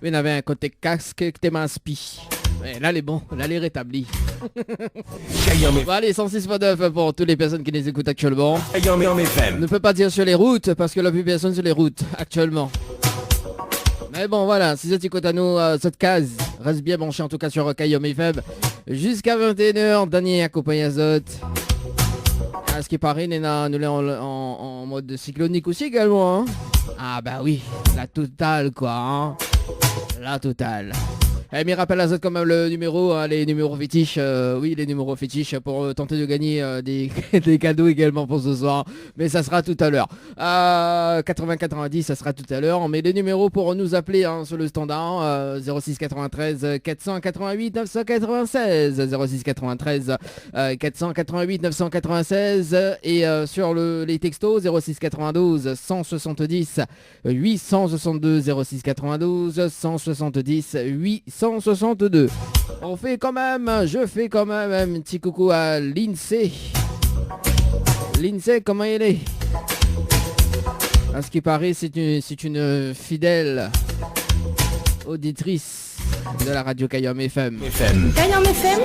Oui, on avait un côté casque qui était maspi. Ouais, là, les bons, là, les rétablis. Bon, allez, 106.9 pour toutes les personnes qui les écoutent actuellement. On ne peut pas dire sur les routes parce que la plus personne sur les routes actuellement. Mais bon, voilà, si tu écoutes à nous, cette case, reste bien branché en tout cas sur Kayom FM. Jusqu'à 21h, dernier accompagné Azot. À ce qui paraît, Nena, nous l'est en mode cyclonique aussi également. Hein. Ah bah oui, la totale quoi. Hein. La totale. Eh, mais rappelle à comme le numéro, hein, les numéros fétiches, oui les numéros fétiches pour tenter de gagner des cadeaux également pour ce soir. Mais ça sera tout à l'heure. 80-90 ça sera tout à l'heure. On met les numéros pour nous appeler hein, sur le standard 06 93 488 996 06 93 488 996 et sur les textos 06 92 170 862 06 92 170 862. On fait quand même, je fais quand même un petit coucou à Lindsay. Lindsay, comment elle est? À ce qui paraît, c'est une fidèle auditrice de la radio Kayom FM. Kayom FM,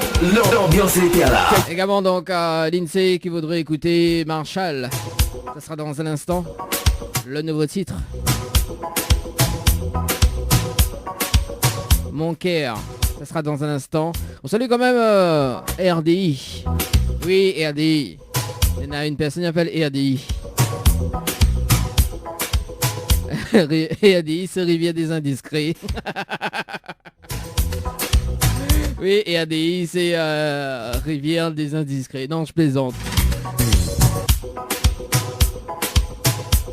l'ambiance était là. Également donc à Lindsay qui voudrait écouter Marshall. Ça sera dans un instant. Le nouveau titre. Mon cœur, ça sera dans un instant. On salue quand même RDI. Oui, RDI. Il y en a une personne qui s'appelle RDI. RDI, c'est Rivière des Indiscrets. Oui, RDI, c'est Rivière des Indiscrets. Non, je plaisante.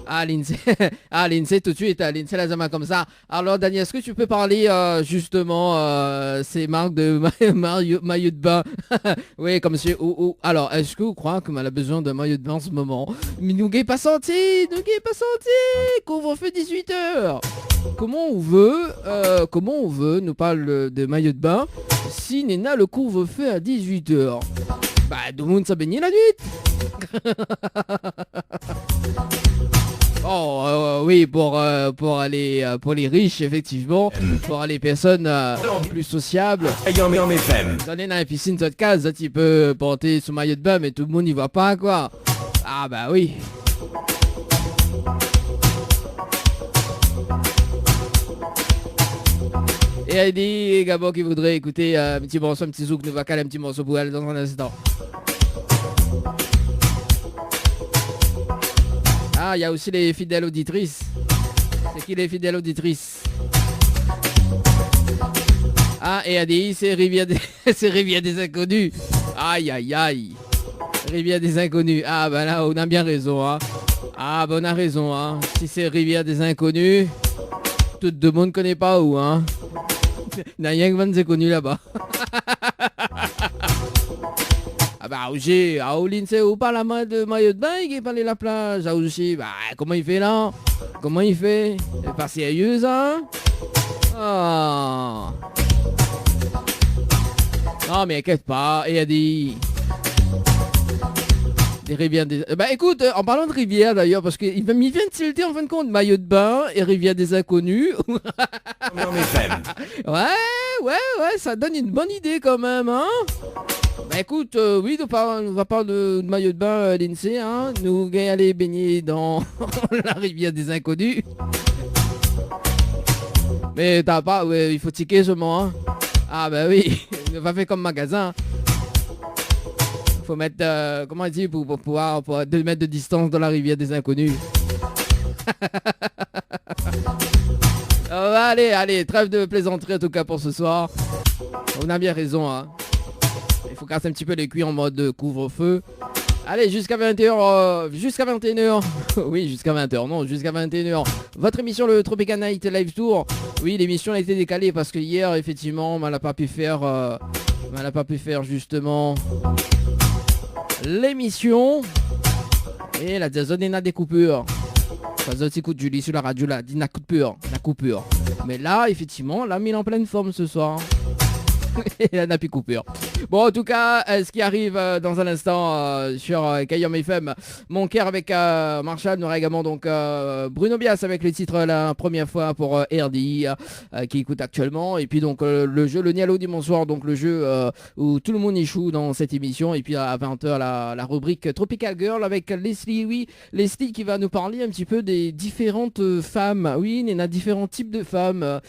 Ah Lindsay tout de suite, Lindsay Lazama comme ça. Alors Daniel, est-ce que tu peux parler justement ces marques de maillot de bain? Oui, comme monsieur Alors, est-ce que vous croyez que elle a besoin d'un maillot de bain en ce moment? Mais nous n'avons pas senti, couvre-feu 18h. Comment on veut nous parle de maillot de bain si Nena le couvre-feu à 18h? Bah, tout le monde s'est baigné la nuit. Oui, pour les riches, effectivement, pour les personnes plus sociables. On est dans la piscine de case, tu peux porter son maillot de bain, mais tout le monde n'y va pas, quoi. Ah bah oui. Et elle dit également qu'il voudrait écouter un petit morceau, un petit zouk, nous va caler un petit morceau pour elle dans un instant. Ah, il y a aussi les fidèles auditrices. C'est qui les fidèles auditrices? Ah, et ADI, c'est Rivière des Inconnus. Aïe, aïe, aïe. Rivière des Inconnus. Ah, bah là, on a bien raison, hein. Ah, bah on a raison, hein. Si c'est Rivière des Inconnus, tout le monde ne connaît pas où, hein. Il n'y a rien que 20 inconnus là-bas. Ah bah aussi, à Lindsay, ou pas la main de maillot de bain, il parle de la plage. Ah aussi, bah comment il fait là? Comment il fait? C'est pas sérieux, hein? Ah. Non mais inquiète pas, il y a des rivières des... Bah écoute, en parlant de rivières d'ailleurs, parce qu'il vient de tilter en fin de compte, maillot de bain et rivière des inconnus. Ouais, ça donne une bonne idée quand même, hein? Bah écoute, oui, on va parler de maillot de bain, Lindsay, hein. Nous allons aller baigner dans la rivière des inconnus. Mais t'as pas, ouais, il faut ticker seulement, hein. Ah bah oui, ne pas faire comme magasin. Faut mettre, comment on dit, pour pouvoir 2 mètres de distance dans la rivière des inconnus. Allez, trêve de plaisanterie en tout cas pour ce soir. On a bien raison, hein. Il faut casser un petit peu les cuirs en mode couvre-feu. Allez, jusqu'à 20h, jusqu'à 21h. Oui, jusqu'à 20h, non, jusqu'à 21h. Votre émission, le Tropical Night Live Tour. Oui, l'émission a été décalée parce que hier, effectivement, on n'a pas pu faire justement l'émission. Et la zone n'a des coupures. Ça aussi écoute Julie sur la radio là, dit la coupure. Mais là, effectivement, la mine en pleine forme ce soir. Et elle n'a plus coupure. Bon, en tout cas, ce qui arrive dans un instant sur Kayam FM, Mon cœur avec Marshall, nous aura également donc Bruno Bias avec le titre La première fois pour RDI qui écoute actuellement. Et puis donc le jeu, le Nialo dimanche soir, donc le jeu où tout le monde échoue dans cette émission. Et puis à 20h, la rubrique Tropical Girl avec Leslie. Oui, Leslie qui va nous parler un petit peu des différentes femmes. Oui, il y en a différents types de femmes,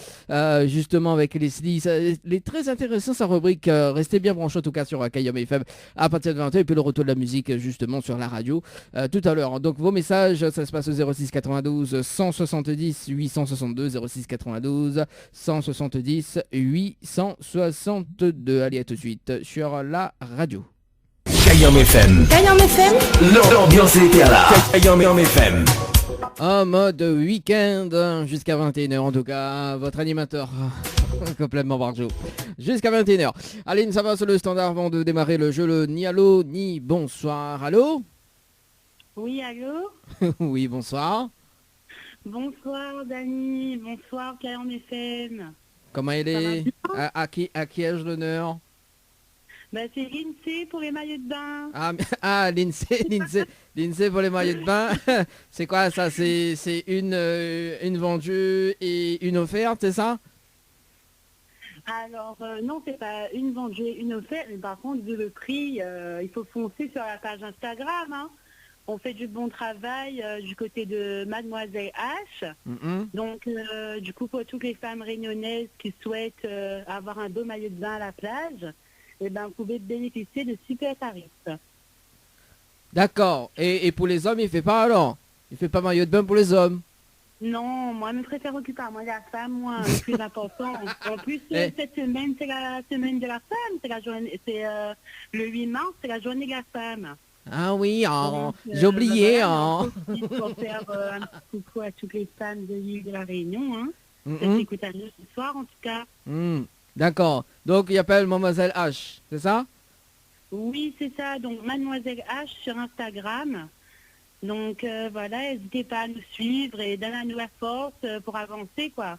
justement avec Leslie. Il est très intéressant sa rubrique. Restez bien branchés en tout cas sur Kayam FM à partir de 20h. Et puis le retour de la musique justement sur la radio tout à l'heure. Donc vos messages, ça se passe au 06 92 170 862, 06 92 170 862. Allez, à tout de suite sur la radio. Kayam FM. Kayam FM. L'ambiance est là. Kayam FM. En mode week-end jusqu'à 21h en tout cas, votre animateur complètement barjou. Jusqu'à 21h. Allez, ça va sur le standard avant de démarrer le jeu, le ni allô ni bonsoir. Allô? Oui, allô? Oui, bonsoir. Bonsoir Dani, bonsoir Kayam FM. Comment elle est? À qui ai-je l'honneur? Bah, c'est l'INSEE pour les maillots de bain. L'INSEE pour les maillots de bain. C'est quoi ça? C'est une vendue et une offerte, c'est ça? Alors, non, c'est pas une vendue et une offerte, mais par contre, vu le prix, il faut foncer sur la page Instagram, hein. On fait du bon travail du côté de Mademoiselle H. Donc, du coup, pour toutes les femmes réunionnaises qui souhaitent avoir un beau maillot de bain à la plage, eh ben, vous pouvez bénéficier de super tarifs. D'accord. Et pour les hommes, il fait pas alors? Il fait pas maillot de bain pour les hommes? Non, moi, je me préfère occuper moi la femme, moi, le plus important. En plus, cette semaine, c'est la semaine de la femme. C'est la journée, le 8 mars, c'est la journée de la femme. Ah oui, Donc, j'ai oublié. Voilà, pour faire un petit coucou à toutes les femmes de l'île de la Réunion. Hein. Écoute à nous ce soir, en tout cas. D'accord. Donc, il appelle Mademoiselle H, c'est ça? Oui, c'est ça. Donc, Mademoiselle H sur Instagram. Donc, voilà, n'hésitez pas à nous suivre et donner-nous la force pour avancer, quoi.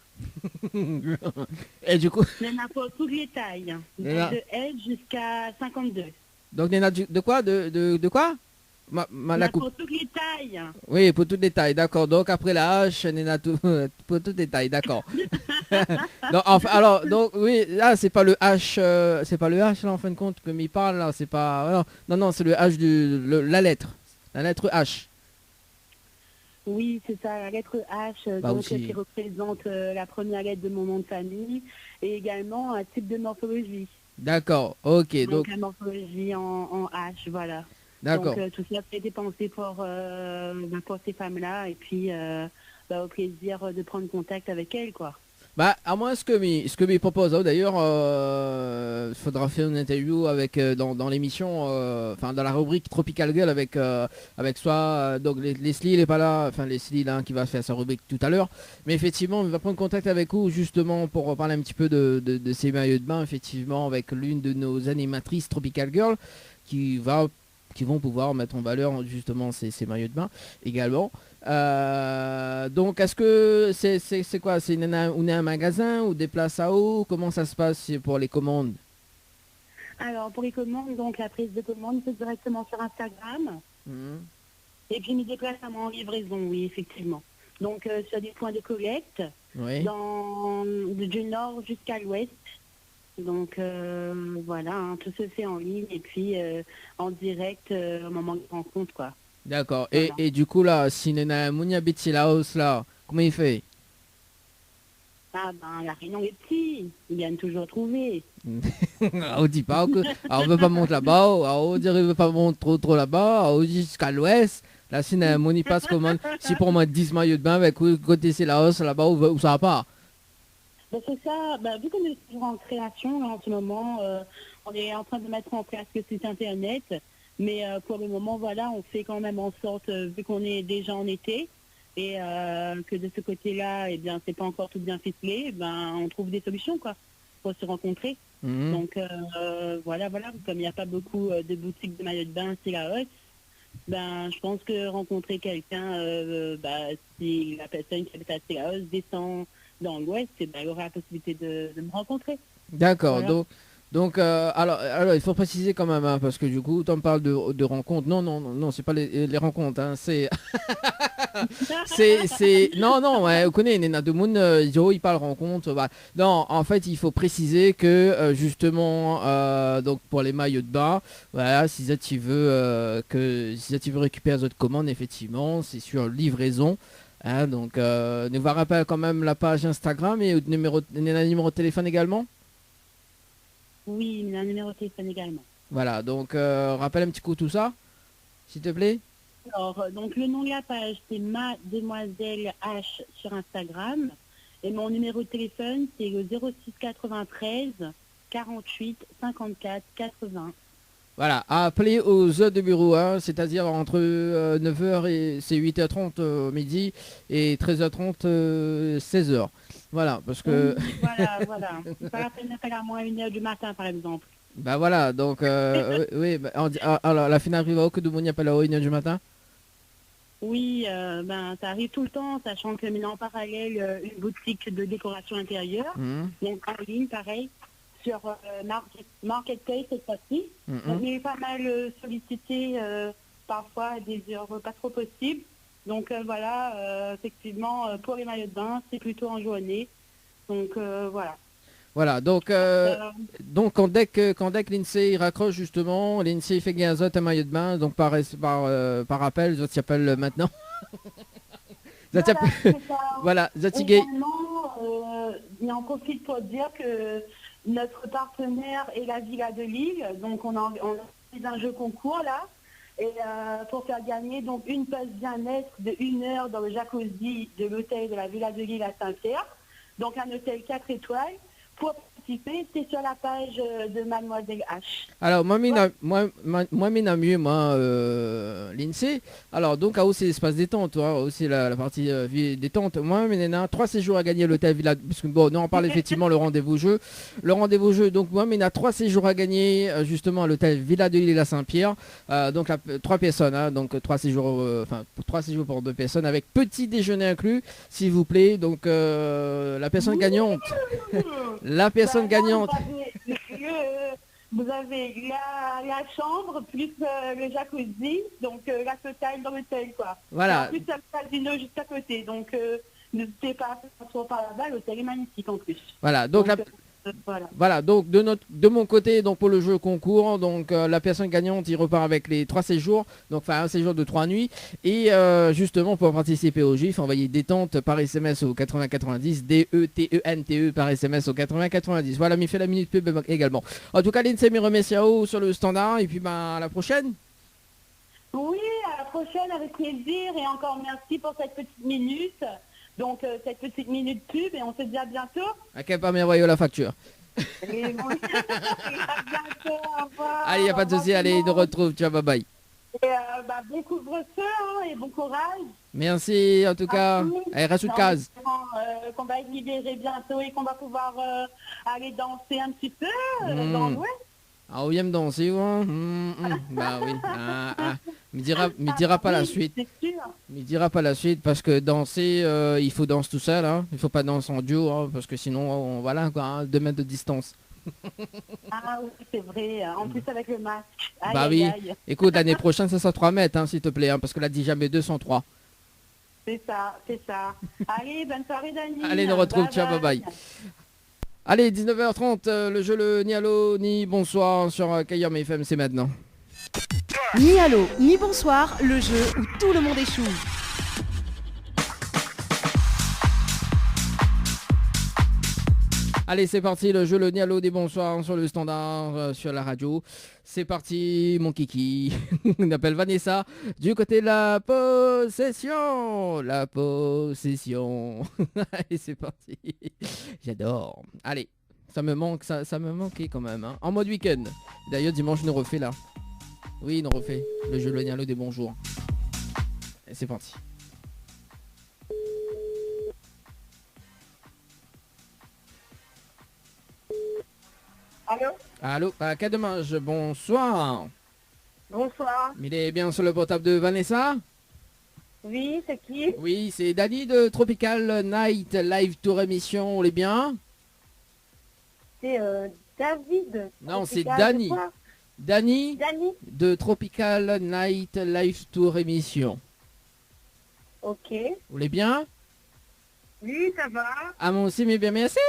Et du coup... Il y en a pour toutes les tailles. De L jusqu'à 52. Donc, il y en a de quoi? De quoi? La coupe. Pour toutes les tailles. Oui, pour toutes les tailles, d'accord. Donc, après la hache, il y en a tout, pour toutes les tailles, d'accord. Donc, enfin, alors, donc, oui, là, c'est pas le H, là, en fin de compte, comme il parle, là, c'est pas... Non, c'est le H la lettre H. Oui, c'est ça, la lettre H, donc, qui représente la première lettre de mon nom de famille, et également un type de morphologie. D'accord, ok. Donc la morphologie en H, voilà. D'accord. Donc tout ça a été pensé pour ces femmes-là, et puis au plaisir de prendre contact avec elles, quoi. Bah, à moi, ce que me propose, d'ailleurs, il faudra faire une interview avec dans l'émission, enfin dans la rubrique Tropical Girl avec soit donc Leslie, il est pas là, enfin Leslie là qui va faire sa rubrique tout à l'heure, mais effectivement, on va prendre contact avec vous justement pour parler un petit peu de ces maillots de bain, effectivement, avec l'une de nos animatrices Tropical Girl qui vont pouvoir mettre en valeur justement ces maillots de bain également. Donc est-ce que c'est quoi? C'est un magasin ou des places à eau? Comment ça se passe pour les commandes? Alors pour les commandes, donc la prise de commande c'est directement sur Instagram. Et puis mes déplacements en livraison, oui, effectivement. Donc sur des points de collecte, oui, du nord jusqu'à l'ouest. Donc voilà, hein, tout se fait en ligne et puis en direct au moment de rencontre, quoi. D'accord. Voilà. Et du coup là, si Nena Mounia habite la hausse là, comment il fait? Ah ben la Réunion est petit, ils viennent toujours trouver. On dit pas que on veut pas monter là-bas, on dirait veut pas monter trop là-bas, on dit jusqu'à l'ouest. Là si Nena Mounia passe comment? Si pour moi 10 maillots de bain avec côté c'est la hausse là-bas où ça va pas. Ben c'est ça, vu qu'on est toujours en création là, en ce moment, on est en train de mettre en place le site internet. Mais pour le moment, voilà, on fait quand même en sorte, vu qu'on est déjà en été, et que de ce côté-là, eh bien, c'est pas encore tout bien ficelé, on trouve des solutions, quoi, pour se rencontrer. Donc, voilà, comme il n'y a pas beaucoup de boutiques de maillots de bain, c'est la hausse, je pense que rencontrer quelqu'un, si la personne qui habite à Sélaos descend dans l'ouest, il aura la possibilité de me rencontrer. D'accord, Voilà. Donc, alors, il faut préciser quand même, hein, parce que du coup, on parle de rencontres. Non, c'est pas les rencontres, hein, c'est... Non, ouais, vous connaissez, Nena de Moon, il parle rencontre. Bah. Non, en fait, il faut préciser que, justement, donc pour les maillots de bain, voilà, si tu veux, récupérer votre commande, effectivement, c'est sur livraison. Hein, donc, nous vous rappelle quand même la page Instagram et un numéro de téléphone également. Oui, il a un numéro de téléphone également. Voilà, donc rappelle un petit coup tout ça, s'il te plaît. Alors, donc le nom de la page, c'est Mademoiselle H sur Instagram. Et mon numéro de téléphone, c'est le 06 93 48 54 80. Voilà, à appeler aux heures de bureau, hein, c'est-à-dire entre 9h et c'est 8h30 midi et 13h30 16h. Voilà, parce que... Oui, voilà. C'est pas la peine d'appeler à moins 1h du matin, par exemple. Bah voilà, donc oui, bah, alors la finale arrive au que de Mouni appelle à 1h du matin. Oui, ça arrive tout le temps, sachant que maintenant en parallèle, une boutique de décoration intérieure, donc en ligne, pareil, sur Marketplace cette fois-ci. Donc, il est pas mal sollicité parfois à des heures pas trop possibles. Donc voilà, effectivement, pour les maillots de bain, c'est plutôt en journée. Donc voilà. Voilà, donc quand dès que l'INSEE raccroche justement, l'INSEE fait gagner un maillot de bain, donc par appel, je t'appelle maintenant. Voilà, Zatigay. Il en profite pour dire que notre partenaire est la Villa de Lille, donc on a un jeu concours là, et pour faire gagner donc une place bien-être de 1 heure dans le jacuzzi de l'hôtel de la Villa de Lille à Saint-Pierre, donc un hôtel 4 étoiles. Pour participer, c'est sur la page de Mademoiselle H. Alors, moi, mieux, l'INSEE. Alors, donc, à aussi l'espace détente, aussi la partie détente. Moi, maintenant, 3 séjours à gagner à l'hôtel Villa. Parce que, bon, nous, on parle effectivement le rendez-vous jeu. Le rendez-vous jeu, donc, moi, maintenant, 3 séjours à gagner, justement, à l'hôtel Villa de Lille à Saint-Pierre. Donc, 3 personnes, hein, donc, 3 séjours, 3 séjours pour 2 personnes, avec petit déjeuner inclus, s'il vous plaît. Donc, la personne gagnante. La personne gagnante. Vous avez la chambre plus le jacuzzi, donc la totale dans l'hôtel, quoi. Voilà. En plus, il y a le casino juste à côté, donc n'hésitez pas à faire un tour par là-bas, l'hôtel est magnifique en plus. Voilà, donc voilà, donc de mon côté, donc pour le jeu concours, donc la personne gagnante, il repart avec les 3 séjours, donc enfin un séjour de 3 nuits, et justement pour participer au GIF, envoyez détente par SMS au 8090, DETENTE par SMS au 8090. Voilà, m'y fait la minute pub également. En tout cas, l'INSEE me remet Ciao sur le standard, et puis à la prochaine. Oui, à la prochaine avec plaisir, et encore merci pour cette petite minute. Donc, cette petite minute pub, et on se dit à bientôt. À quel pas m'envoyer la facture. Et bon, à bientôt, au revoir. Allez, il n'y a pas de souci, allez, nous retrouve, ciao, bye bye. Et bon couvre-feu, et bon courage. Merci, en tout cas. Allez, reste une case. Qu'on va être libéré bientôt et qu'on va pouvoir aller danser un petit peu dans l'ouest. Ah oui, me danser, ouais. Bah oui. Me dira pas la suite. Me dira pas la suite parce que danser, il faut danser tout seul. Hein. Il faut pas danser en duo hein, parce que sinon, voilà quoi, hein, 2 mètres de distance. Ah oui, c'est vrai. En plus avec le masque. Aïe, bah oui. Aïe. Écoute, l'année prochaine, ça sera 3 mètres, hein, s'il te plaît, hein, parce que là, dit jamais 203. C'est ça. Allez, bonne soirée, Dani. Allez, nous retrouve. Ciao, bye bye. Allez, 19h30, le jeu le ni allô ni bonsoir sur Kayam FM, c'est maintenant. Ni allô ni bonsoir, le jeu où tout le monde échoue. Allez, c'est parti, le jeu le ni allô des bonsoirs sur le standard, sur la radio. C'est parti, mon kiki. On appelle Vanessa du côté de la possession. La possession. Allez, c'est parti. J'adore. Allez, ça me manquait quand même. Hein. En mode week-end. D'ailleurs, dimanche, nous refait là. Oui, nous refait. Le jeu le ni allô des bonjours. Et c'est parti. Allô? Allô, qu'à demain, bonsoir. Bonsoir. Il est bien sur le portable de Vanessa? Oui, c'est qui? Oui, c'est Dani de Tropical Night Live Tour Émission, on est bien? C'est David. Non, c'est Tropical Dani. de quoi Dani Dani. de Tropical Night Live Tour émission. Ok. Vous voulez bien? Oui, ça va. Ah, moi aussi, mais bien, merci.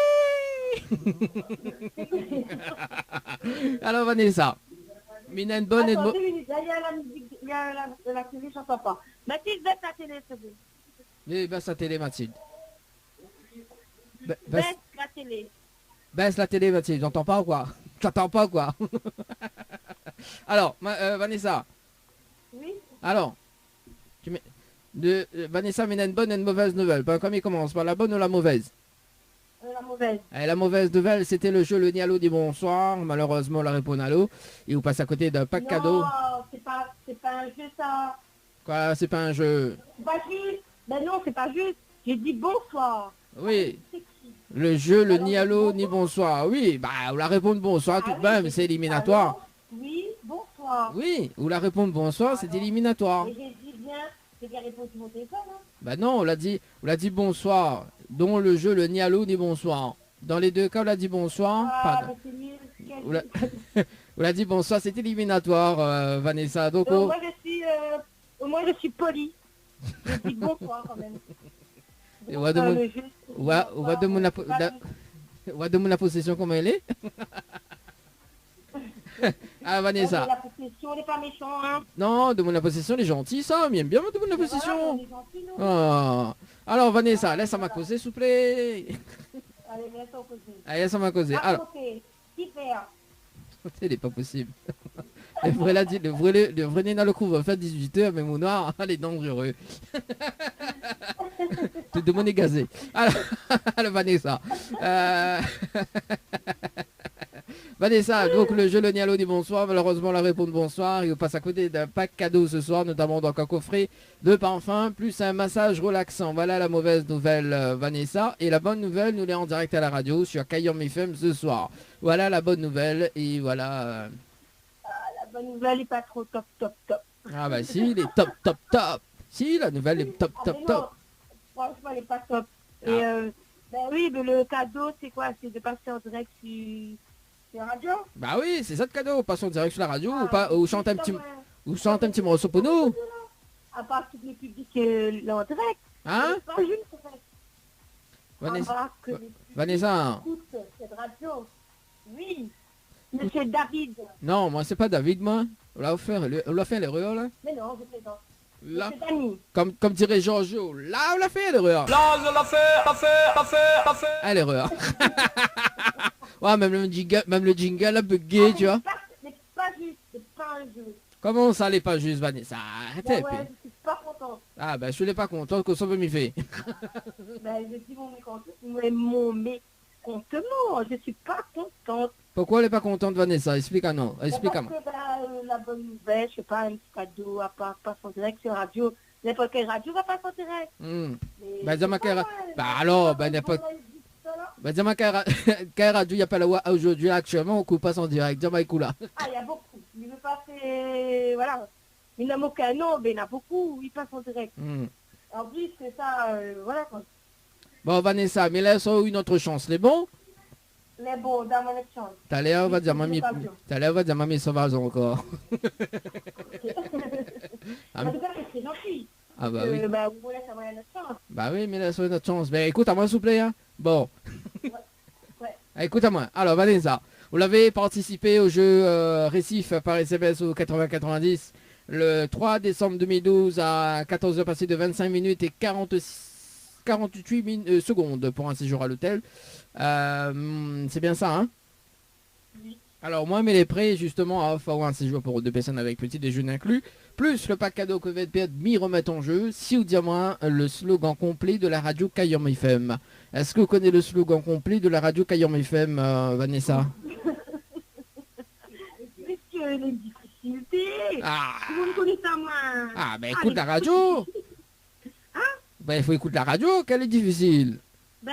Alors, Vanessa. Mina une bonne et Attends, une 2 minutes. Là, il y a la musique, il y a la télé, je n'entends pas. Mathilde, baisse la télé, s'il te plaît. Mais baisse la télé, Mathilde. Baisse, Baisse la télé. baisse la télé, Mathilde. J'entends pas ou quoi? T'entends pas ou quoi? Alors, Vanessa. Oui. Alors, Vanessa mène une bonne et une mauvaise nouvelle. Ben, comme il commence, par la bonne ou la mauvaise? La mauvaise. Et la mauvaise nouvelle, c'était le jeu Le Nialo dit bonsoir. Malheureusement, la réponse à l'eau. Et vous passez à côté d'un pack cadeau. Non, c'est pas un jeu, ça. Quoi, c'est pas un jeu? C'est pas juste. Ben non, c'est pas juste. J'ai dit bonsoir. Oui, C'est qui? le jeu Le Alors, Nialo c'est ni bonsoir. Oui, bah, ou la réponse bonsoir tout de oui, même, c'est éliminatoire. alors, oui, bonsoir. Oui, ou la réponse bonsoir, c'est éliminatoire. Et j'ai bien répondu mon téléphone. Hein. Bah non, on l'a dit bonsoir. Dont le jeu Le Nialo ni bonsoir. Dans les deux cas, on l'a dit bonsoir. Ah, Pardon. ben c'est nul. On l'a on l'a dit bonsoir, c'est éliminatoire, Vanessa. Donc, Moi, je suis poli. Je dis bonsoir quand même. Et on va demander- le jeu, c'est on va bonsoir, demander c'est pas juste. on va demander la possession comment elle est. Ah, Vanessa. La possession, on n'est pas méchants, hein. Non, demande la possession, les gentils, ça. Mais aime bien me demander la Voilà, possession. on est gentils, nous. Ah. Alors, Vanessa, laisse à ma causer, s'il vous plaît. Allez, laisse-toi causer. Allez, laisse à ma causer. À Alors, côté, qui fait il n'est pas possible. Le vrai nez dans le couvre-feu à 18h, mais mon noir, elle est dangereux. Tout le monde est gazé. Alors Vanessa. Vanessa, donc le jeu Le Nialo dit bonsoir. Malheureusement, la réponse bonsoir. Il passe à côté d'un pack cadeau ce soir, notamment donc un coffret de parfum, plus un massage relaxant. Voilà la mauvaise nouvelle, Vanessa. Et la bonne nouvelle, nous l'est en direct à la radio sur Kayom FM ce soir. Voilà la bonne nouvelle. Et voilà. La bonne nouvelle n'est pas trop top. Ah bah si, il est top. Si, la nouvelle est top. Non, franchement, elle n'est pas top. Et ben oui, mais le cadeau, c'est quoi? C'est de passer en direct sur la radio? Bah oui, c'est ça le cadeau. Passons direct sur la radio Ah, ou chante un petit morceau pour nous. À part tout le public là en direct. Hein, C'est pas juste, en fait. Vanessa, À part que les Vanessa. écoutent cette radio. Oui, monsieur David. Non, moi c'est pas David, moi. On l'a fait l'erreur là. Mais non, je plaisante. Là, Monsieur Dani. comme dirait Giorgio, là on l'a fait l'erreur. Là, je l'a fait. Ah, l'erreur. Ouais, même le jingle a bugué, tu vois. C'est pas juste, c'est pas un jeu. Comment ça n'est pas juste, Vanessa? Arrêtez. Ben puis. ouais, je suis pas contente. Ah ben je suis pas content que ça me m'y fait. Ben, je dis mon mécontentement. Je suis pas contente. Pourquoi elle est pas contente, Vanessa? Explique-moi. Parce Explique-moi. que la bonne nouvelle, je sais pas, un petit cadeau à part passe en direct sur radio. N'importe quelle radio va passer en direct. Hmm. Mais Ben, dis-moi c'est pas quelle mal. bah alors, ben n'importe. Ben dis-moi quelle radio il n'y a pas la voix aujourd'hui là, actuellement, on coupe pas en direct. Dis-moi écoute là. Ah, il y a beaucoup. Il veut passer, voilà. Il n'a aucun nom, mais il y en a beaucoup. Il passe en direct. Hmm. En plus, c'est ça, voilà quoi. Bon Vanessa, mais là ça a une autre chance, les bons. Mais bon, dans mon échange. T'as l'air, on va dire Oui, mamie. c'est pas bien. T'as l'air, on va dire mamie sauvage encore. Ah, En tout cas, c'est gentil. Ah bah oui. Bah, vous voulez savoir notre chance. Bah oui, mais là ça a une autre chance. Ben écoute à moi s'il vous plaît. Hein. Bon. Ouais. Écoute à moi. Alors Vanessa, vous l'avez participé au jeu Récif par SMS au 80-90 le 3 décembre 2012 à 14h passées de 25 minutes et 48 secondes pour un séjour à l'hôtel. C'est bien ça, hein? Oui. Alors moi, mais les prêts justement à offrir un séjour pour 2 personnes avec petit déjeuner inclus, plus le pack cadeau que VPN m'y remettent en jeu, si ou dis-moi le slogan complet de la radio Kayom FM. Est-ce que vous connaissez le slogan complet de la radio Kayom FM, Vanessa? Monsieur, les difficultés. Ah, Vous me connaissez à moi. ah ben écoute la radio. Hein? Ben il faut écouter la radio, qu'elle est difficile. Ben,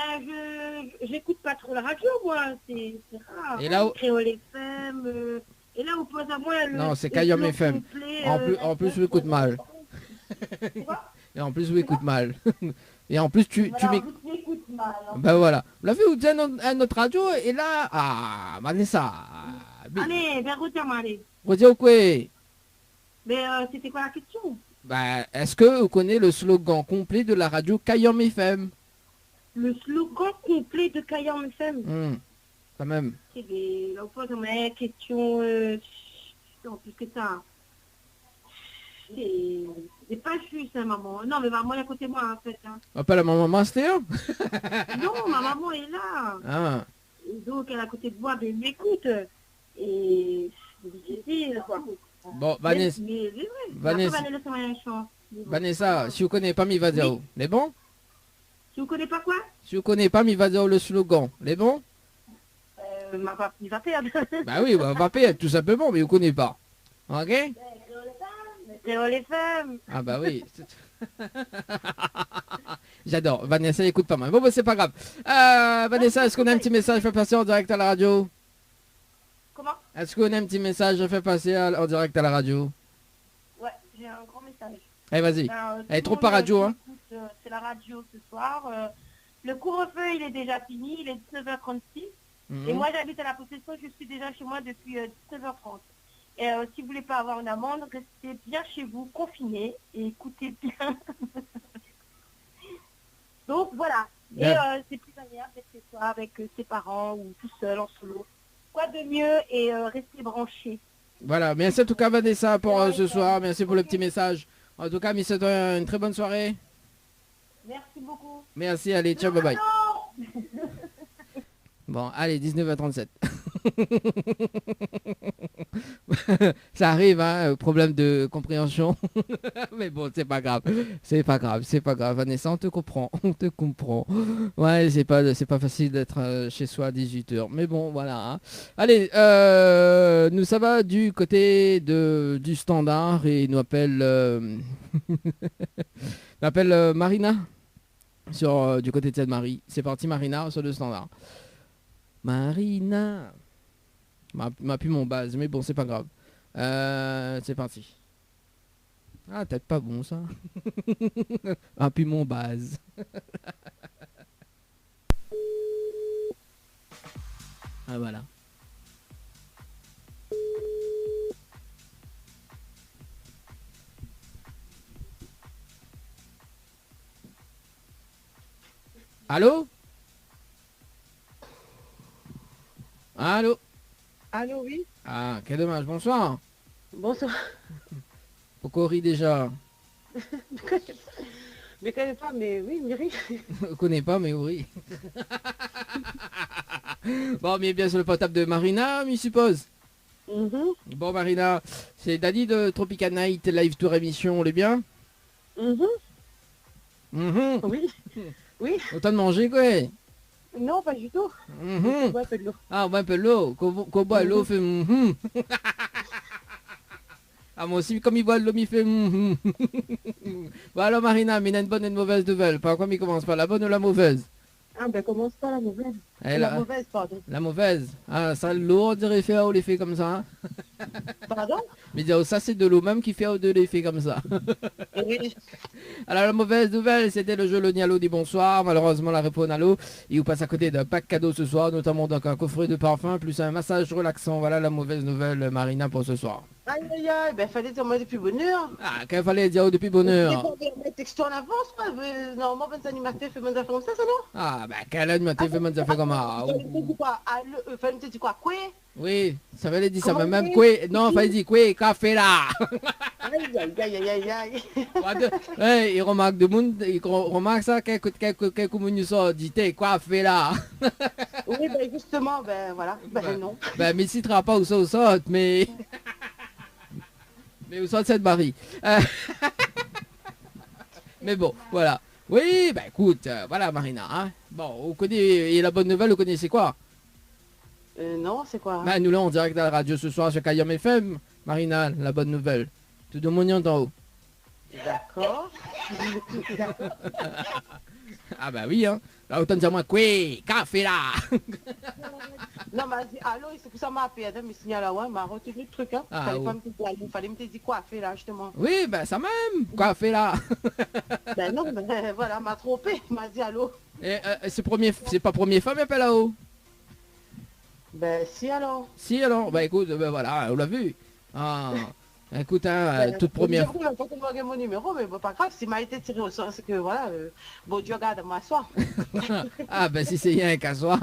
j'écoute pas trop la radio, moi. C'est rare. Et là où- Créole FM. Et là, vous posez à moi le... Non, c'est le Kayom slogan FM. complet, En plus, vous écoutez mal. Quoi? Et en plus, vous écoutez mal. Et en plus, tu Voilà, m'écoutes. vous n'écoutez mal. Hein. Ben voilà. Vous l'avez vu, à notre radio, et là... Ah, Vanessa. Allez, ben retiens-moi, allez. Redis quoi? Mais c'était quoi la question? Ben, est-ce que vous connaissez le slogan complet de la radio Kayam FM? Le slogan complet de Kayam FM. Quand même. C'est des... On pose une question... Non, plus que ça. C'est pas juste, hein, maman. Non, mais maman est à côté de moi, en fait. Hein. Pas la maman Master? Non, ma maman est là. Ah. Et donc, elle est à côté de moi, elle m'écoute. Et c'est difficile, quoi. Bon, Vanessa. Mais c'est vrai. Vanessa. Vanessa, si vous connaissez pas mi va dire, Oui. les bons? Si vous connaissez pas quoi? Si vous connaissez pas mi va dire le slogan, les bons? Il va perdre. Bah oui, on va payer tout simplement, mais vous connaissez pas. Ok? C'est les femmes. Ah bah oui. J'adore. Vanessa écoute pas mal. Bon, bah c'est pas grave. Vanessa, est-ce qu'on a un petit message à faire passer en direct à la radio? Comment? Est-ce qu'on a un petit message à faire passer en direct à la radio? Ouais, j'ai un grand message. Allez, vas-y. Ben, Trop par radio, hein. C'est la radio ce soir. Le couvre-feu, il est déjà fini. Il est 19h36. Et moi, j'habite à la Possession. Je suis déjà chez moi depuis 19h30. Et si vous voulez pas avoir une amende, restez bien chez vous, confinés, et écoutez bien. Donc voilà. Et c'est plus agréable d'être chez soi avec ses parents ou tout seul en solo. Quoi de mieux et restez branchés. Voilà, merci en tout cas Vanessa pour ce soir. Merci pour le petit message. En tout cas, je vous souhaite une très bonne soirée. Merci beaucoup. Merci, allez, ciao, bye bye. Bon, allez, 19h37. Ça arrive, hein, problème de compréhension. Mais bon, c'est pas grave. C'est pas grave, c'est pas grave. Vanessa, on te comprend. On te comprend. Ouais, c'est pas facile d'être chez soi à 18h. Mais bon, voilà. Hein. Allez, nous, ça va du côté du standard et il nous appelle, Marina du côté de cette Marie. C'est parti, Marina, sur le standard. Marina m'a plus mon base, mais bon, c'est pas grave. C'est parti. Ah, peut-être pas bon ça. Ah, puis mon base. Ah, voilà. Allô? Allô? Allô, oui. Ah, quel dommage. Bonsoir. Bonsoir. Pourquoi on rit déjà? Je ne connais pas, mais oui, Myri. On connaît pas, mais oui. Bon, mais bien sur le portable de Marina, je suppose. Bon, Marina, c'est Daddy de Tropical Night Live Tour émission, on est bien? Oui. Oui. Autant de manger, quoi. Non, pas du tout. On boit un peu de l'eau. Ah, on boit un peu de l'eau. Qu'on boit l'eau, fait Ah, moi aussi, comme il boit de l'eau, il fait Bon, alors, Marina, mais il a une bonne et une mauvaise nouvelle. Par quoi il commence par la bonne ou la mauvaise? Ah, ben commence pas la mauvaise. La mauvaise, pardon. La mauvaise. Ah, ça, l'eau, on dirait fait ou l'effet comme ça. Hein? Pardon? Mais ça, c'est de l'eau même qui fait de l'effet comme ça. Oui. Alors, la mauvaise nouvelle, c'était le jeu Le Nialo dit bonsoir. Malheureusement, la réponse à l'eau. Il vous passe à côté d'un pack cadeau ce soir, notamment donc un coffret de parfum, plus un massage relaxant. Voilà la mauvaise nouvelle, Marina, pour ce soir. Aïe, aïe, aïe, ben fallait dire moi depuis bonne heure. Ah, qu'il fallait dire depuis bonne heure. Il faut mettre texto en avance, quoi. Normalement, ben animateur fait mon affaire comme ça, non? Ah, ben, quel animateur fait mon affaire comme ça? Fallait te dire quoi? Quoi? Oui, ça fallait dire ça, mais même quoi? Non, fallait dire quoi, café là. Aïe, aïe, aïe, aïe, aïe. Ouais, il remarque de monde, il remarque ça, quelques communes dit, quoi, fait là. Oui, ben justement, ben voilà, ben non. Ben, mais si tu ne pas où ça, mais... Mais où ça, cette Marie. Mais bon, voilà. Oui, bah écoute, voilà Marina. Hein. Bon, on connaît, et la bonne nouvelle, vous connaissez quoi? Non, c'est quoi? Bah nous là, en direct à la radio ce soir sur Kayam FM. Marina, la bonne nouvelle. Tout de mon d'en haut. D'accord. Ah bah oui, hein. Là, autant dire moi, quoi, café là. Non, m'a dit, allô, c'est pour ça m'a appelé, mais signal là, ouais, m'a retenu le truc, hein. Ah, Fallait oh. pas me dire, allô, fallait me dire quoi faire là, justement. Oui, bah ça même, café là. Ben non, ben voilà, m'a trompé, m'a dit allô. Et c'est pas premier femme appelle là-haut. Ben si alors. Si alors, bah écoute, ben voilà, on l'a vu. Ah, écoute, hein, toute première. Je pas comment mon numéro, mais bon, pas grave, s'il m'a été tiré au sort, c'est que voilà, bon Dieu regarde m'asseoir. Ah ben si c'est rien qu'à soi,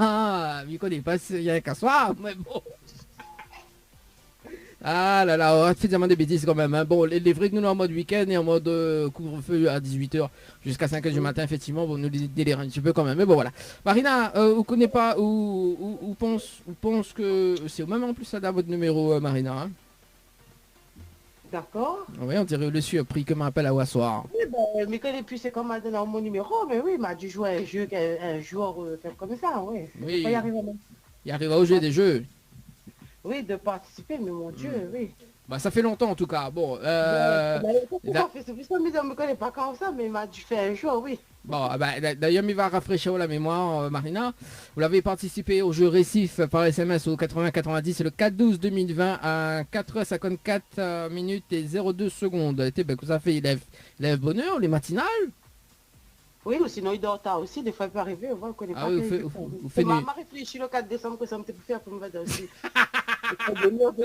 je connais pas si c'est rien qu'à soi, mais bon. Ah là là, on va te faire des bêtises quand même. Hein. Bon, les vrais que nous sommes en mode week-end et en mode couvre-feu à 18h jusqu'à 5h du matin, effectivement, vont nous délirer un petit peu quand même. Mais bon, voilà. Marina, vous connaissez pas, ou pense que c'est au même en plus ça dans votre numéro, Marina. Hein. D'accord. Oui, on dirait le surpris que m'appelle à Wassoir. Oui, ben, mais connais plus c'est comme m'a donné mon numéro, mais oui, il m'a dû jouer un jeu, un jour comme ça, oui. Oui. Pas y arriver, non. Il arrive au jeu des jeux. Oui, de participer, mais mon Dieu, oui. Bah ça fait longtemps en tout cas. Bon, C'est plus ça, mais on me connaît pas comme ça, mais il m'a dû faire un jour, oui. bon, bah, d'ailleurs, il va rafraîchir la mémoire, Marina. Vous l'avez participé au jeu Récif par SMS au 80-90, c'est le 4-12-2020 à 4h54 minutes et 02 secondes. Et ben, que ça fait, il lève bonheur, les matinales. Oui, ou sinon il dort tard aussi, des fois il peut arriver, on ne connaît pas. Vous faites m'a réfléchi le 4 décembre que ça me fait faire pour me faire aussi.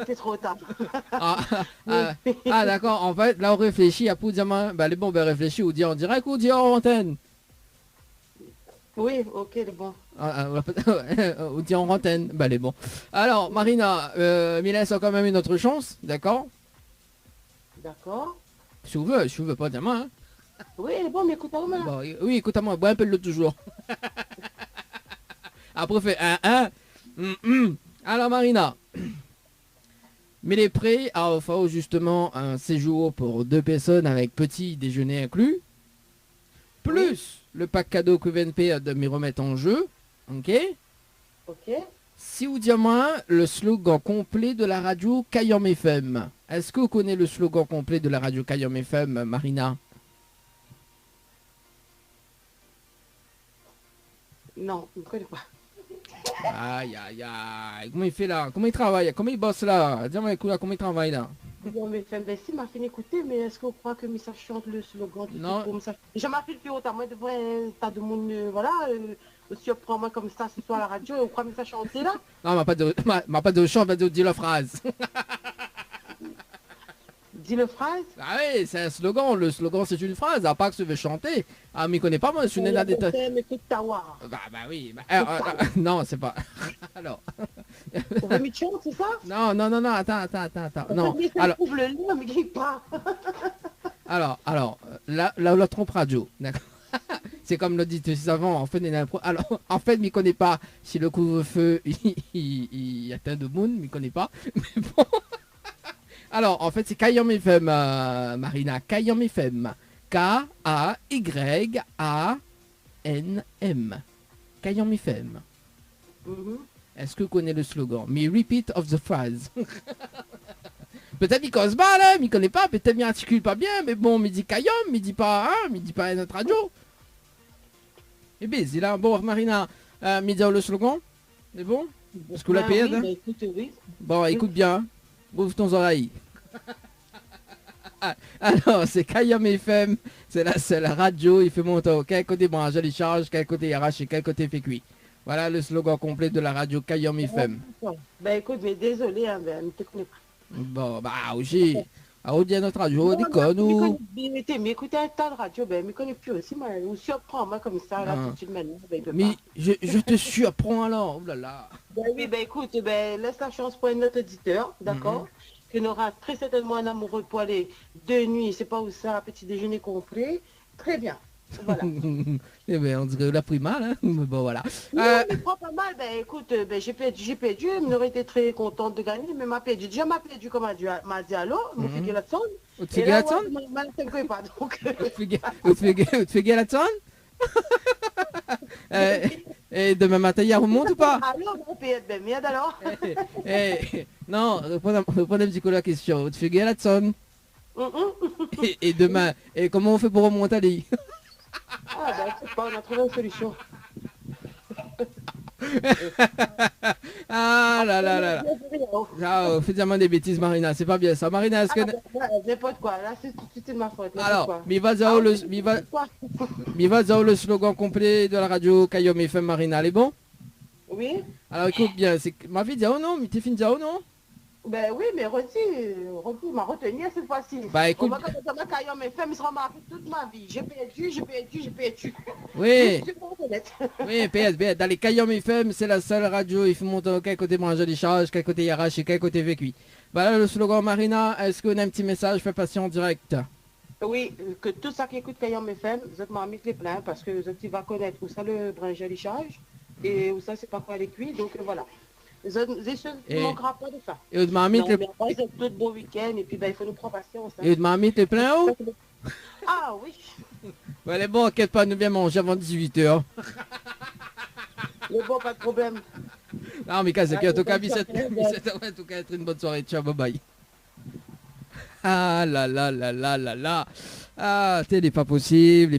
C'est trop tard. Ah, d'accord, en fait, là on réfléchit à pour dire, bah les bons, ben réfléchis ou dire en direct ou dire en antenne. Oui, ok, les bons. Ou dire en antenne, bah les bons. Alors, Marina, il laisse quand même une autre chance, d'accord? D'accord. Si vous veux pas dire moi, hein. Oui, bon, mais écoute, moi. Bon, oui, écoute à moi, bois un peu le toujours. Après, fait Alors, Marina, mais les prêts à offrir justement un séjour pour 2 personnes avec petit déjeuner inclus, plus le pack cadeau que VNP de me remettre en jeu, ok? Ok. Si vous dites moi le slogan complet de la radio Kayom FM, est-ce que vous connaissez le slogan complet de la radio Kayom FM, Marina? Non, je ne connais pas. Aïe, aïe, aïe. Comment il fait là? Comment il travaille? Comment il bosse là? Dis-moi, écoute là, comment il travaille là? Bon, mais si m'a fait écouter, mais est-ce qu'on croit que ça chante le slogan? Non. Je m'appelle plus autant, moi, devant un tas de monde, voilà, aussi prends-moi comme ça ce soir à la radio, et on croit que ça chanter là? Non, m'a pas de chant, va dire la phrase. Dis le phrase. Ah oui, c'est un slogan. Le slogan, c'est une phrase. À part que tu veux chanter. Ah, mais il connaît pas, moi. Je suis né dans des... Bah oui. Non, c'est pas... Alors... On va mettre chant, c'est ça? Non, attends. Non, alors... le lien, mais il pas. Alors, la trompe radio, d'accord. C'est comme le dit avant, en fait, alors, en fait, il connaît pas si le couvre-feu, il atteint de monde, il connaît pas. Mais bon... Alors, en fait, c'est Kayom FM, Marina. Kayom FM. K-A-Y-A-N-M. Kayom FM. Est-ce que vous connaissez le slogan? Me repeat of the phrase. Peut-être il cause mal, hein, il connaît pas, peut-être il articule pas bien, mais bon, il dit Kayom, il dit pas, hein, il dit pas notre radio. Et bien, c'est là, bon, Marina, il dit le slogan. C'est bon? Est-ce que vous la payez, hein? Oui. Bon, écoute bien. Ouvre ton oreille. Alors, c'est Kayom FM, c'est la seule radio, il fait monter quel côté branche, il charge, quel côté arrache et quel côté fait cuit. Voilà le slogan complet de la radio Kayom FM. Ben écoute, mais désolé, hein, ben, ne te connais pas. Bon, bah, aussi, à on dit à notre radio, des connes ou... Mais écoutez un tas de radio, ben, je ne connais plus aussi, moi, on surprend, moi, comme ça, là, tout de suite, maintenant, ben, mais je te surprends alors, oh là là. Ben oui, ben écoute, ben, laisse la chance pour un autre auditeur, d'accord? Qui n'aura très certainement un amoureux pour aller de nuit, c'est pas où ça, petit déjeuner complet. Très bien. Voilà. Eh ben, on dirait la pris mal, hein? Mais bon, voilà. Non, mais pas mal. Ben écoute, ben, j'ai perdu. Je aurait été très contente de gagner, mais m'a perdu. Déjà m'a perdu comme m'a dit allô, mon figure la sonne. Tu fais la sonne? Tu fais la sonne? Et demain matin, il remonte ou pas? Alors, mon père, ben merde alors. Non, répondez un petit coup la question. Tu fais la sonne? Et demain, et comment on fait pour remonter à l'île? Ah ben c'est pas, on a trouvé une solution. Ah là là là là. Ah, fais diamant des bêtises, Marina, c'est pas bien ça. Marina, est-ce que... N'importe quoi, là c'est de ma faute. Alors, mi va le slogan complet de la radio Kayom FM Marina, elle est bon? Oui. Alors écoute bien, c'est ma vie oh non, mais t'es fini oh non? Ben oui, mais Roti m'a retenu cette fois-ci. Bah écoute. Mes femmes seront marquées toute ma vie. J'ai perdu. Oui. Oui, PS, dans les Kayom FM, c'est la seule radio, il faut monter quel côté manger des charges, quel côté RH et quel côté vécu. Voilà le slogan Marina, est-ce qu'on a un petit message, fais passer en direct? Oui, que tout ça qui écoute Kayom FM, vous êtes mis les pleins parce que vous va connaître où ça le bringe les charges et où ça c'est pas quoi les cuits, donc voilà. Ne manquera pas de ça. Et de marmite le... tout beau week-end et puis ben, il faut nous prendre patience. Hein. Et de marmite le plein haut? Ah oui. Ouais, les bons, inquiète pas, nous bien manger avant 18h. Le bon, pas de problème. Non, mais c'est en tout cas, en tout cas, être une bonne soirée. Ciao, bye bye. Ah là là là là là là. Ah, il n'est pas possible,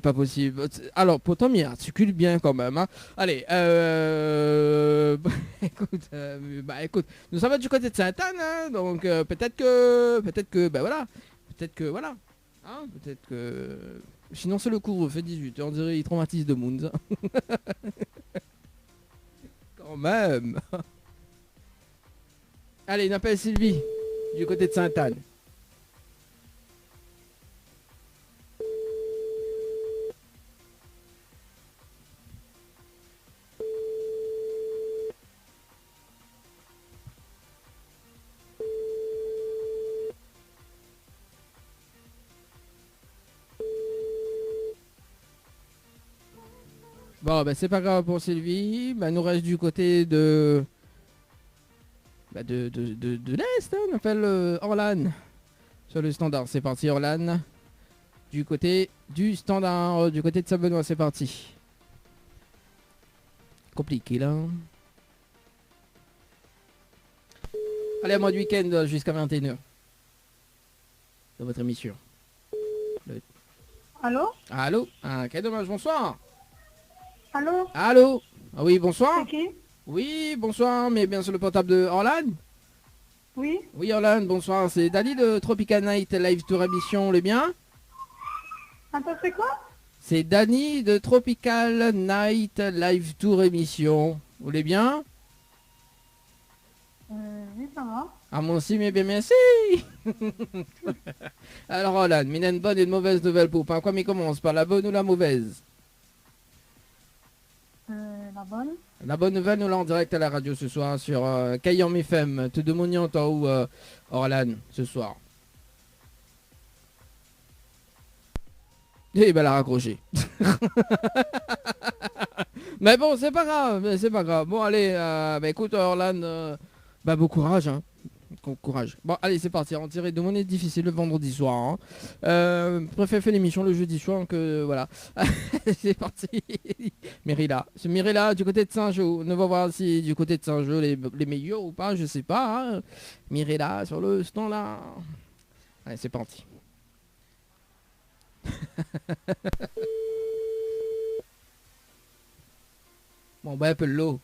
Alors, pourtant, il articule bien quand même. Hein. Allez, écoute, nous sommes du côté de Sainte-Anne, hein, donc peut-être que, ben voilà, hein, peut-être que... Sinon, c'est le couvre-feu 18, on dirait il traumatise de monde. Quand même. Allez, il appelle Sylvie, du côté de Sainte-Anne. Bon, ben c'est pas grave pour Sylvie. Ben, nous reste du côté de... Ben, de l'Est, hein, on appelle Orlan. Sur le standard, c'est parti Orlan. Du côté du standard, du côté de Saint-Benoît, c'est parti. Compliqué là. Allez, à moi de week-end jusqu'à 21h. Dans votre émission. Allô? Allô? Ah, quel dommage, bonsoir. Allô? Allô? Ah oui, bonsoir. C'est qui? Oui, bonsoir, mais bien sur le portable de Orlan. Oui? Oui, Orlan, bonsoir. C'est Dali de Tropical Night Live Tour Émission, vous l'est bien? Attends, c'est quoi? C'est Dani de Tropical Night Live Tour Émission. Vous l'est bien? Oui, ça va. Ah, moi aussi, mais bien merci. Alors, Orlan, il y a une bonne et une mauvaise nouvelle pour pas quoi, mais commence par la bonne ou la mauvaise? La bonne. La bonne nouvelle, nous l'avons en direct à la radio ce soir sur Kayom FM. Te demandons ou Orlan ce soir. Et ben, elle a raccroché. Mais bon, c'est pas grave, Bon, allez, écoute, Orlan, bon courage, hein. Courage. Bon, allez, c'est parti. En tiré de monnaie difficile le vendredi soir. Hein. Préfère faire l'émission le jeudi soir que voilà. C'est parti. Mirilla. C'est Mirilla du côté de Saint-Jean. On va voir si du côté de Saint-Jean les meilleurs ou pas, je sais pas. Hein. Mirilla sur le standard. Allez, c'est parti. Bon, ben, appelle l'eau.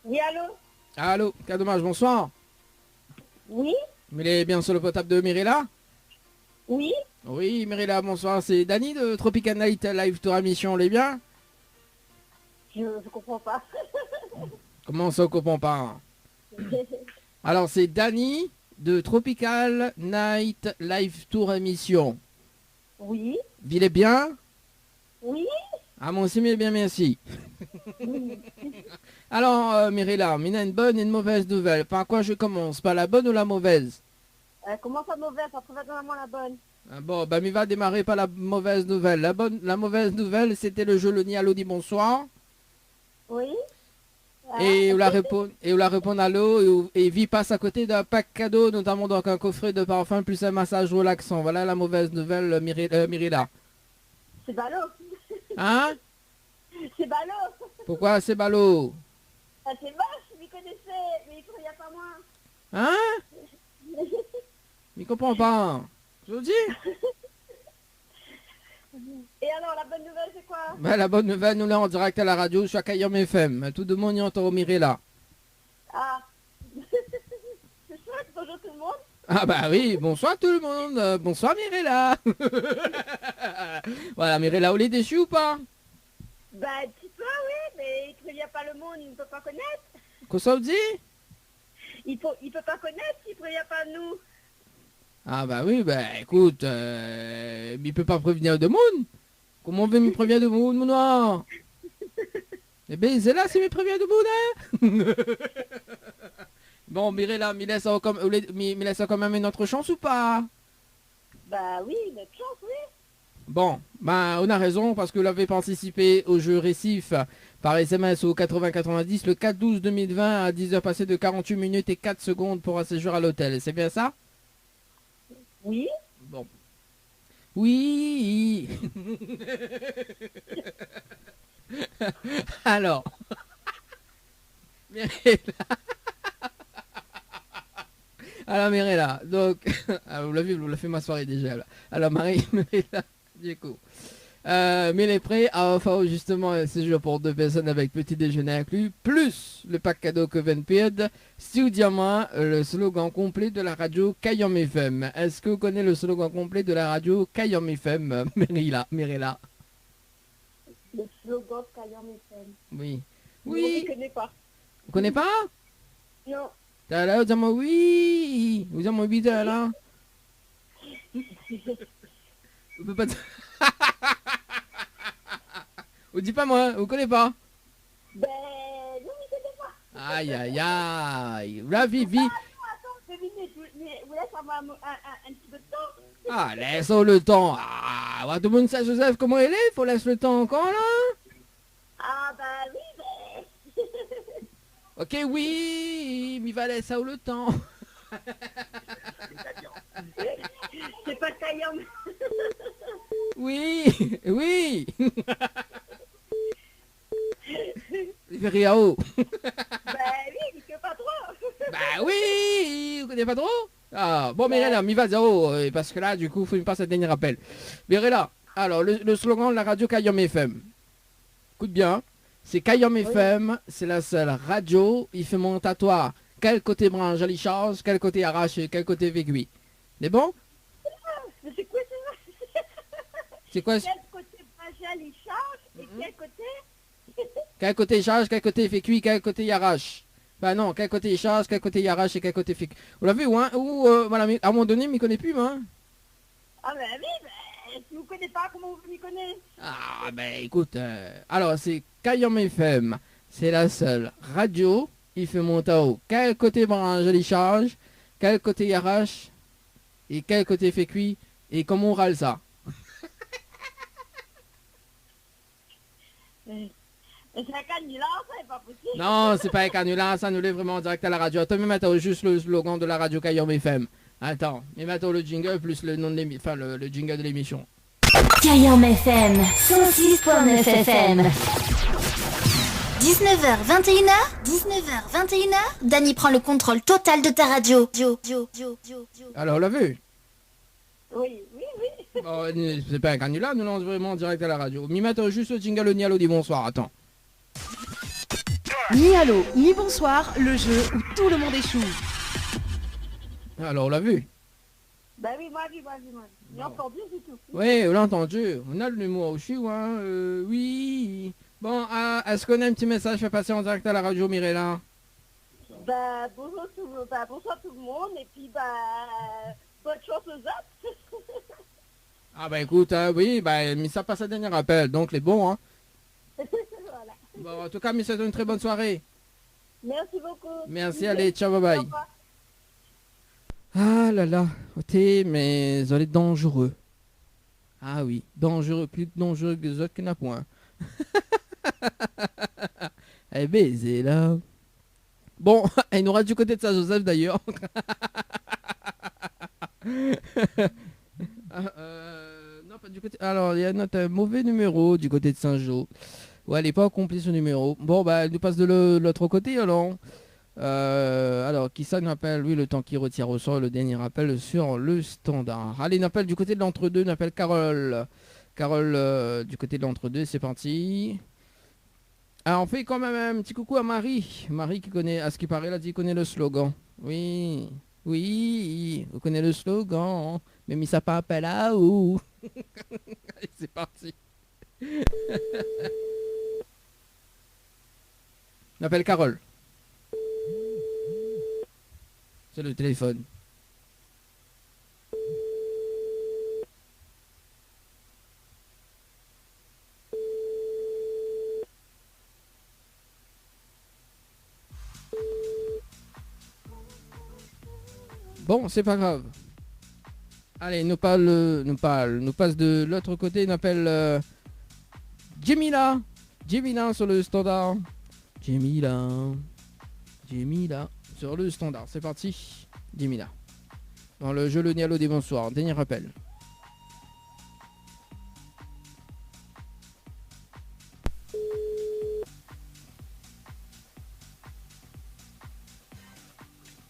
Oui, allô? Allô, quel dommage, bonsoir. Oui? Mais il est bien sur le potable de Mirilla? Oui? Oui, Mirilla, bonsoir, c'est Dani de Tropical Night Live Tour Émission, on est bien? Je comprends pas. Comment ça, on comprend pas? Alors, c'est Dani de Tropical Night Live Tour Émission. Oui? Il est bien? Oui? Ah, moi aussi, mais bien, merci. Alors, Mirilla, il y a une bonne et une mauvaise nouvelle. Par quoi je commence? Par la bonne ou la mauvaise? Comment ça mauvaise? Ça trouve vraiment la bonne. Ah bon, bah, il va démarrer par la mauvaise nouvelle. La mauvaise nouvelle, c'était le jeu Le Nialo dit bonsoir. Oui? Et on la répond allô et Vie passe à côté d'un pack cadeau, notamment donc un coffret de parfum plus un massage relaxant. Voilà la mauvaise nouvelle, Mirilla. C'est ballot. Hein? C'est ballot. Pourquoi c'est ballot? Ah, c'est moche, vous connaissez, mais il n'y a pas moi. Hein? Je comprends pas. Je vous dis? Et alors, la bonne nouvelle, c'est quoi? Bah, la bonne nouvelle, nous là en direct à la radio sur Kayom FM. Tout le monde y entend Mirella. Ah. C'est chouette, bonjour tout le monde. Ah bah oui, bonsoir tout le monde. Bonsoir Mirella. Voilà, Mirella, on est déçu ou pas? Bah, un petit peu, oui, mais il prévient pas le monde, il ne peut pas connaître. Qu'est-ce que ça vous dit? Il peut pas connaître s'il prévient pas nous. Ah bah oui, bah écoute, il peut pas prévenir de monde. Comment on veut me prévenir de monde, mon noir? Eh ben c'est là, c'est me prévenir de monde, hein. Bon, Mirella, me laisse quand même une autre chance ou pas? Bah oui, notre chance, oui. Bon, bah on a raison parce que vous l'avez participé au jeu récif par SMS au 8090 le 4/12/2020 à 10h passées de 48 minutes et 4 secondes pour un séjour à l'hôtel. C'est bien ça? Oui. Bon. Oui. Alors. Mirella. Alors Mirella, donc, vous l'avez vu, vous l'avez fait ma soirée déjà là. Alors Mirella, du coup. Mais il est prêt à faire justement un séjour pour 2 personnes avec petit déjeuner inclus, plus le pack cadeau Coven Period, Stu Diamant, le slogan complet de la radio Kayom FM. Est-ce que vous connaissez le slogan complet de la radio Kayom FM, Mirella? Le slogan Kayom FM. Oui. Oui. Je ne connais pas. Vous connaissez pas? Non. T'as là, vous dites oui. Vous dites oui, t'as là. Vous pouvez pas. Vous dites pas moi, vous connaissez pas? Ben, non, je ne connais pas. Aïe, aïe, aïe. La Vivi. Attends, vous laissez avoir un petit peu de temps. Ah, laissons le temps. Ah, tout le monde sait, Joseph, comment il est? Faut laisser le temps encore, là. Ah, bah oui, mais... Ok, oui, mais il va laisser le temps. C'est pas Kayom. Oui, oui. Riao. Bah oui, je pas trop. Bah oui, vous connaissez pas trop? Ah, bon, Mirella, m'y va zéro, parce que là, du coup, faut me passer un dernier rappel. Mirella, alors, le slogan de la radio Kayom FM. Écoute bien, c'est Kayom FM, c'est la seule radio, il fait mon tatouage. Quel côté branche, elle charge, quel côté arrache, quel côté vécuit. C'est bon? Mais c'est quoi ça? C'est quoi? Quel côté branche, il charge et quel côté? Quel côté charge, quel côté fait cuit, quel côté il arrache. Bah non, quel côté il charge, quel côté il arrache et quel côté fait cuit. Vous l'avez vu, hein? Ou, voilà, à un moment donné, il m'y connaît plus, hein? Ah ben oui, ben, si vous ne connaissez pas, comment vous m'y connaissez? Ah ben écoute, alors c'est Kayom FM, c'est la seule radio, il fait mon tao. Quel côté branche, il charge, quel côté il arrache et quel côté fait cuit et comment on râle ça? C'est un canular, ça, c'est pas possible. Non, c'est pas un canular, ça nous l'est vraiment en direct à la radio. Attends, mais maintenant juste le slogan de la radio Kayom FM. Attends, mais maintenant le jingle plus le nom de l'émission, enfin le jingle de l'émission. Kayom FM, 106.9 FM. 19h, 21h, 19h, 21h, Dany prend le contrôle total de ta radio. Alors, on l'a vu? Oui. Bon, c'est pas un canular, nous lançons vraiment en direct à la radio. Mais maintenant juste le jingle, le Nialo dit bonsoir, attends. Ni allô, ni bonsoir, le jeu où tout le monde échoue. Alors, on l'a vu? Bah oui, moi. J'ai entendu du tout. Oui, on l'a entendu. On a le numéro aussi, hein. Oui. Bon, est-ce qu'on a un petit message fait passer en direct à la radio, Mirella? Bah bonsoir tout le monde et puis bah bonne chance aux autres. Ah bah écoute, oui, bah mais ça passe à dernier appel, donc les bons, hein. Voilà. Bon, en tout cas, mais c'est une très bonne soirée. Merci beaucoup. Merci, allez, ciao, bye bye. Ah là là, mais vous êtes dangereux. Ah oui, dangereux, plus dangereux que les autres qui n'a point. Eh baiser là. Bon, il nous reste du côté de Saint-Joseph d'ailleurs. Non, pas du côté. Alors, il y a notre mauvais numéro du côté de Saint-Jo. Ouais, elle n'est pas accomplie ce numéro. Bon, bah, elle nous passe de l'autre côté alors. Alors, qui ça nous appelle? Oui, le temps qui retire au sort le dernier appel sur le standard. Allez, il appelle du côté de l'entre-deux, il appelle Carole. Carole du côté de l'entre-deux, c'est parti. Ah, on fait quand même un petit coucou à Marie. Marie qui connaît, à ce qui paraît, elle a dit connaît le slogan. Oui, oui, vous connaissez le slogan. Mais mis ça pas appel à où. Allez, c'est parti. On appelle Carole. C'est le téléphone. Bon, c'est pas grave. Allez, nous passe de l'autre côté, nous appelle Jemila. Jemila sur le standard. Jemila sur le standard. C'est parti, Jemila. Dans le jeu Le Nialo des bonsoirs. Dernier rappel.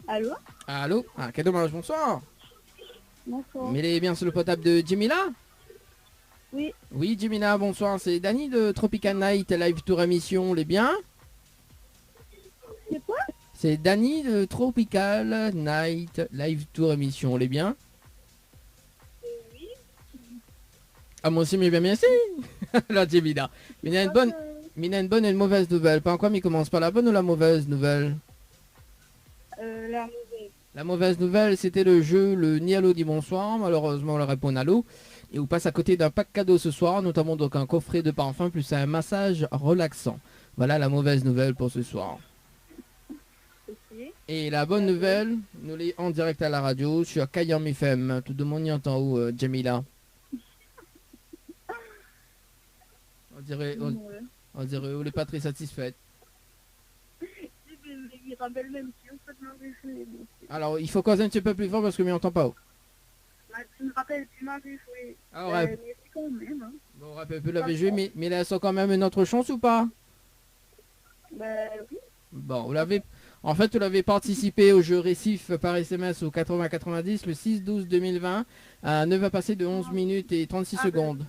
Allô? Allô? Ah, quel dommage, bonsoir. Bonsoir. Mais il est bien sur le potable de Jemila? Oui. Oui, Jemila, bonsoir. C'est Dany de Tropical Night Live Tour émission. Les bien? C'est quoi? C'est Dany de Tropical Night Live Tour émission. Les bien? Oui. Ah, moi aussi, mais bien merci. La Jemila. Mais il y a une bonne et une mauvaise nouvelle. Pas quoi, mais il commence par la bonne ou la mauvaise nouvelle? La mauvaise. La mauvaise nouvelle, c'était le jeu Le Nialo dit bonsoir. Malheureusement, on leur répond Nalo. Et vous passe à côté d'un pack cadeau ce soir, notamment donc un coffret de parfum plus un massage relaxant. Voilà la mauvaise nouvelle pour ce soir. Okay. Et la bonne nouvelle, nous l'est en direct à la radio sur Kayam FM. Tout le monde y entend où, Jemila? On dirait où n'est pas très satisfaite. Alors, il faut causer un petit peu plus fort parce que je m'entends pas. Tu me rappelles, tu m'avais joué. Ah ouais. Mais c'est quand même. Hein. Bon, on rappelle plus l'avait joué, mais là, ça quand même une autre chance ou pas? Bah oui. Bon, vous l'avez... En fait, vous l'avez participé au jeu Récif par SMS au 80-90 le 6-12-2020 à 9 à passer de 11 minutes et 36 secondes.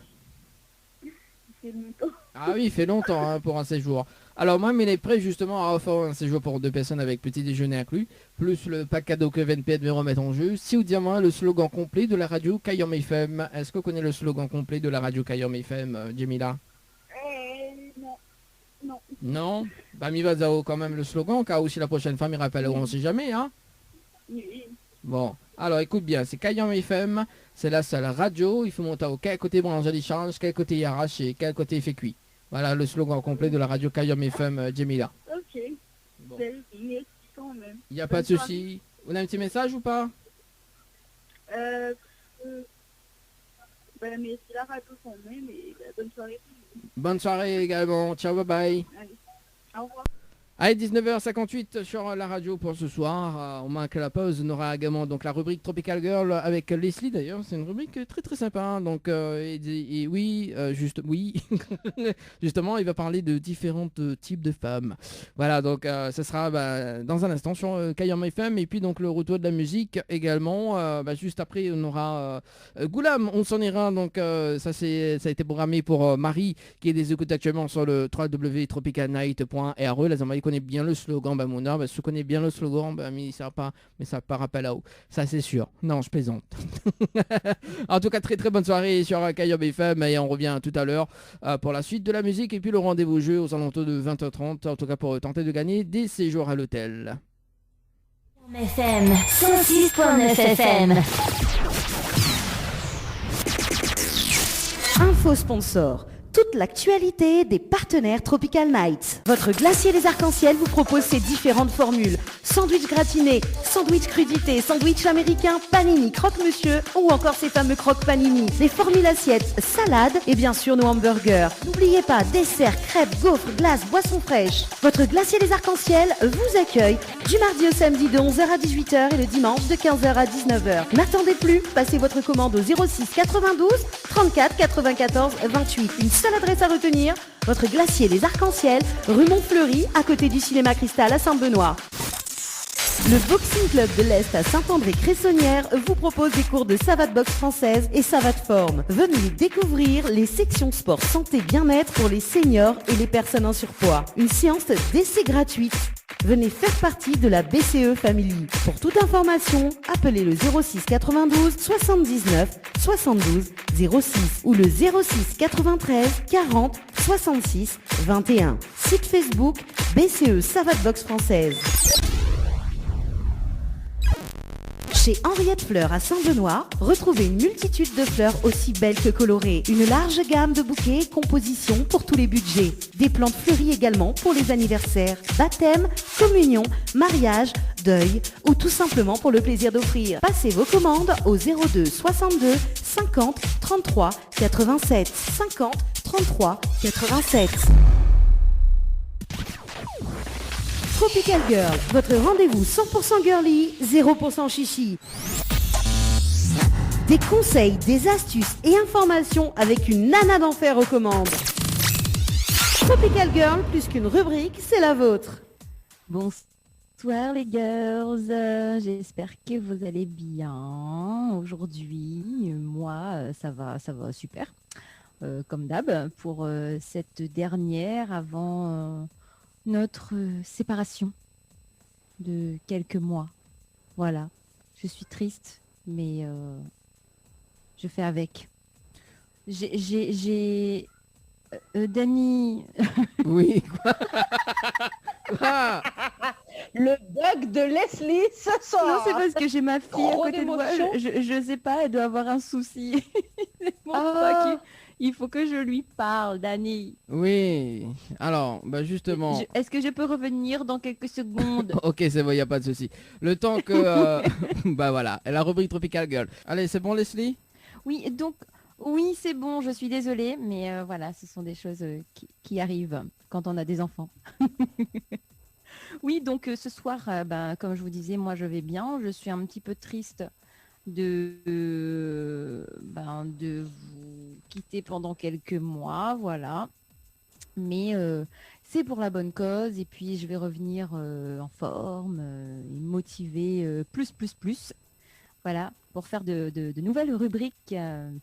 C'est longtemps. Ah oui, il fait longtemps hein, pour un séjour. Alors moi, il est prêt justement à offrir un séjour pour 2 personnes avec petit déjeuner inclus, plus le pack cadeau que VNP de remettre en jeu. Si ou diamant, le slogan complet de la radio Kayam FM. Est-ce que vous connaissez le slogan complet de la radio Kayam FM, Jemila? Non. Non. Non? Bah, mi va zao quand même le slogan, car aussi la prochaine fois, il rappelle, on sait jamais, hein? Oui. Bon, alors écoute bien, c'est Kayam FM, c'est la seule radio, il faut monter au quel côté branché d'échange, quel côté il arrache et quel côté il fait cuit. Voilà le slogan complet de la radio Kayam FM, Jemila. Ok. Bon. Merci quand même. Il n'y a pas de souci. On a un petit message ou pas? Merci la radio quand même et bonne soirée. Bonne soirée également, ciao, bye bye. Allez, au revoir. Allez, 19h58 sur la radio pour ce soir. On manque la pause. On aura également donc la rubrique Tropical Girl avec Leslie d'ailleurs. C'est une rubrique très très sympa. Hein. Donc et oui, justement, il va parler de différents types de femmes. Voilà, donc ce sera dans un instant sur Kayam FM et puis donc le retour de la musique également. Juste après, on aura Goulam. On s'en ira. Donc ça a été programmé pour Marie qui est des écoutes actuellement sur le www.tropicalnight.re. Les amis, connaît bien le slogan, si tu connais bien le slogan, mais ça part rappel là-haut. Ça c'est sûr. Non, je plaisante. En tout cas, très très bonne soirée sur Kayam FM et on revient tout à l'heure pour la suite de la musique et puis le rendez-vous jeu aux alentours de 20h30, en tout cas pour tenter de gagner des séjours à l'hôtel. FM 106.9 FM. Info sponsor. Toute l'actualité des partenaires Tropical Night. Votre glacier des arcs-en-ciel vous propose ses différentes formules. Sandwich gratiné, sandwich crudité, sandwich américain, panini, croque-monsieur ou encore ces fameux croque-panini. Les formules assiettes, salades et bien sûr nos hamburgers. N'oubliez pas, dessert, crêpes, gaufres, glaces, boissons fraîches. Votre glacier des arcs-en-ciel vous accueille du mardi au samedi de 11h à 18h et le dimanche de 15h à 19h. N'attendez plus, passez votre commande au 06 92 34 94 28. Une seule adresse à retenir, votre glacier des arcs-en-ciel, rue Montfleury, à côté du cinéma Cristal à Saint-Benoît. Le Boxing Club de l'Est à Saint-André-Cressonnière vous propose des cours de savate boxe française et savate forme. Venez découvrir les sections sport santé bien-être pour les seniors et les personnes en surpoids. Une séance d'essai gratuite. Venez faire partie de la BCE Family. Pour toute information, appelez le 06 92 79 72 06 ou le 06 93 40 66 21. Site Facebook BCE Savate Boxe Française. Chez Henriette Fleurs à Saint-Benoît, retrouvez une multitude de fleurs aussi belles que colorées. Une large gamme de bouquets et compositions pour tous les budgets. Des plantes fleuries également pour les anniversaires, baptêmes, communions, mariages, deuil ou tout simplement pour le plaisir d'offrir. Passez vos commandes au 02 62 50 33 87 50 33 87. Tropical Girl, votre rendez-vous 100% girly, 0% chichi. Des conseils, des astuces et informations avec une nana d'enfer aux commandes. Tropical Girl, plus qu'une rubrique, c'est la vôtre. Bonsoir les girls, j'espère que vous allez bien aujourd'hui. Moi, ça va super, comme d'hab, pour cette dernière avant... notre séparation de quelques mois. Voilà. Je suis triste, mais je fais avec. J'ai Dany. Oui, quoi? Quoi? Le bug de Leslie ce soir. Non, c'est parce que j'ai ma fille à Trop côté de moi. d'émotion. Je sais pas, elle doit avoir un souci. C'est pour ça qu'il faut que je lui parle, Dany. Oui. Alors, bah justement... Est-ce que je peux revenir dans quelques secondes? Ok, c'est bon, il n'y a pas de souci. Le temps que... bah voilà, la rubrique Tropical Girl. Allez, c'est bon Leslie? Oui, donc, oui, c'est bon, je suis désolée, mais voilà, ce sont des choses qui arrivent quand on a des enfants. Oui, donc ce soir, comme je vous disais, moi je vais bien. Je suis un petit peu triste de vous quitter pendant quelques mois, voilà. Mais c'est pour la bonne cause et puis je vais revenir en forme et motivée plus. Voilà, pour faire de nouvelles rubriques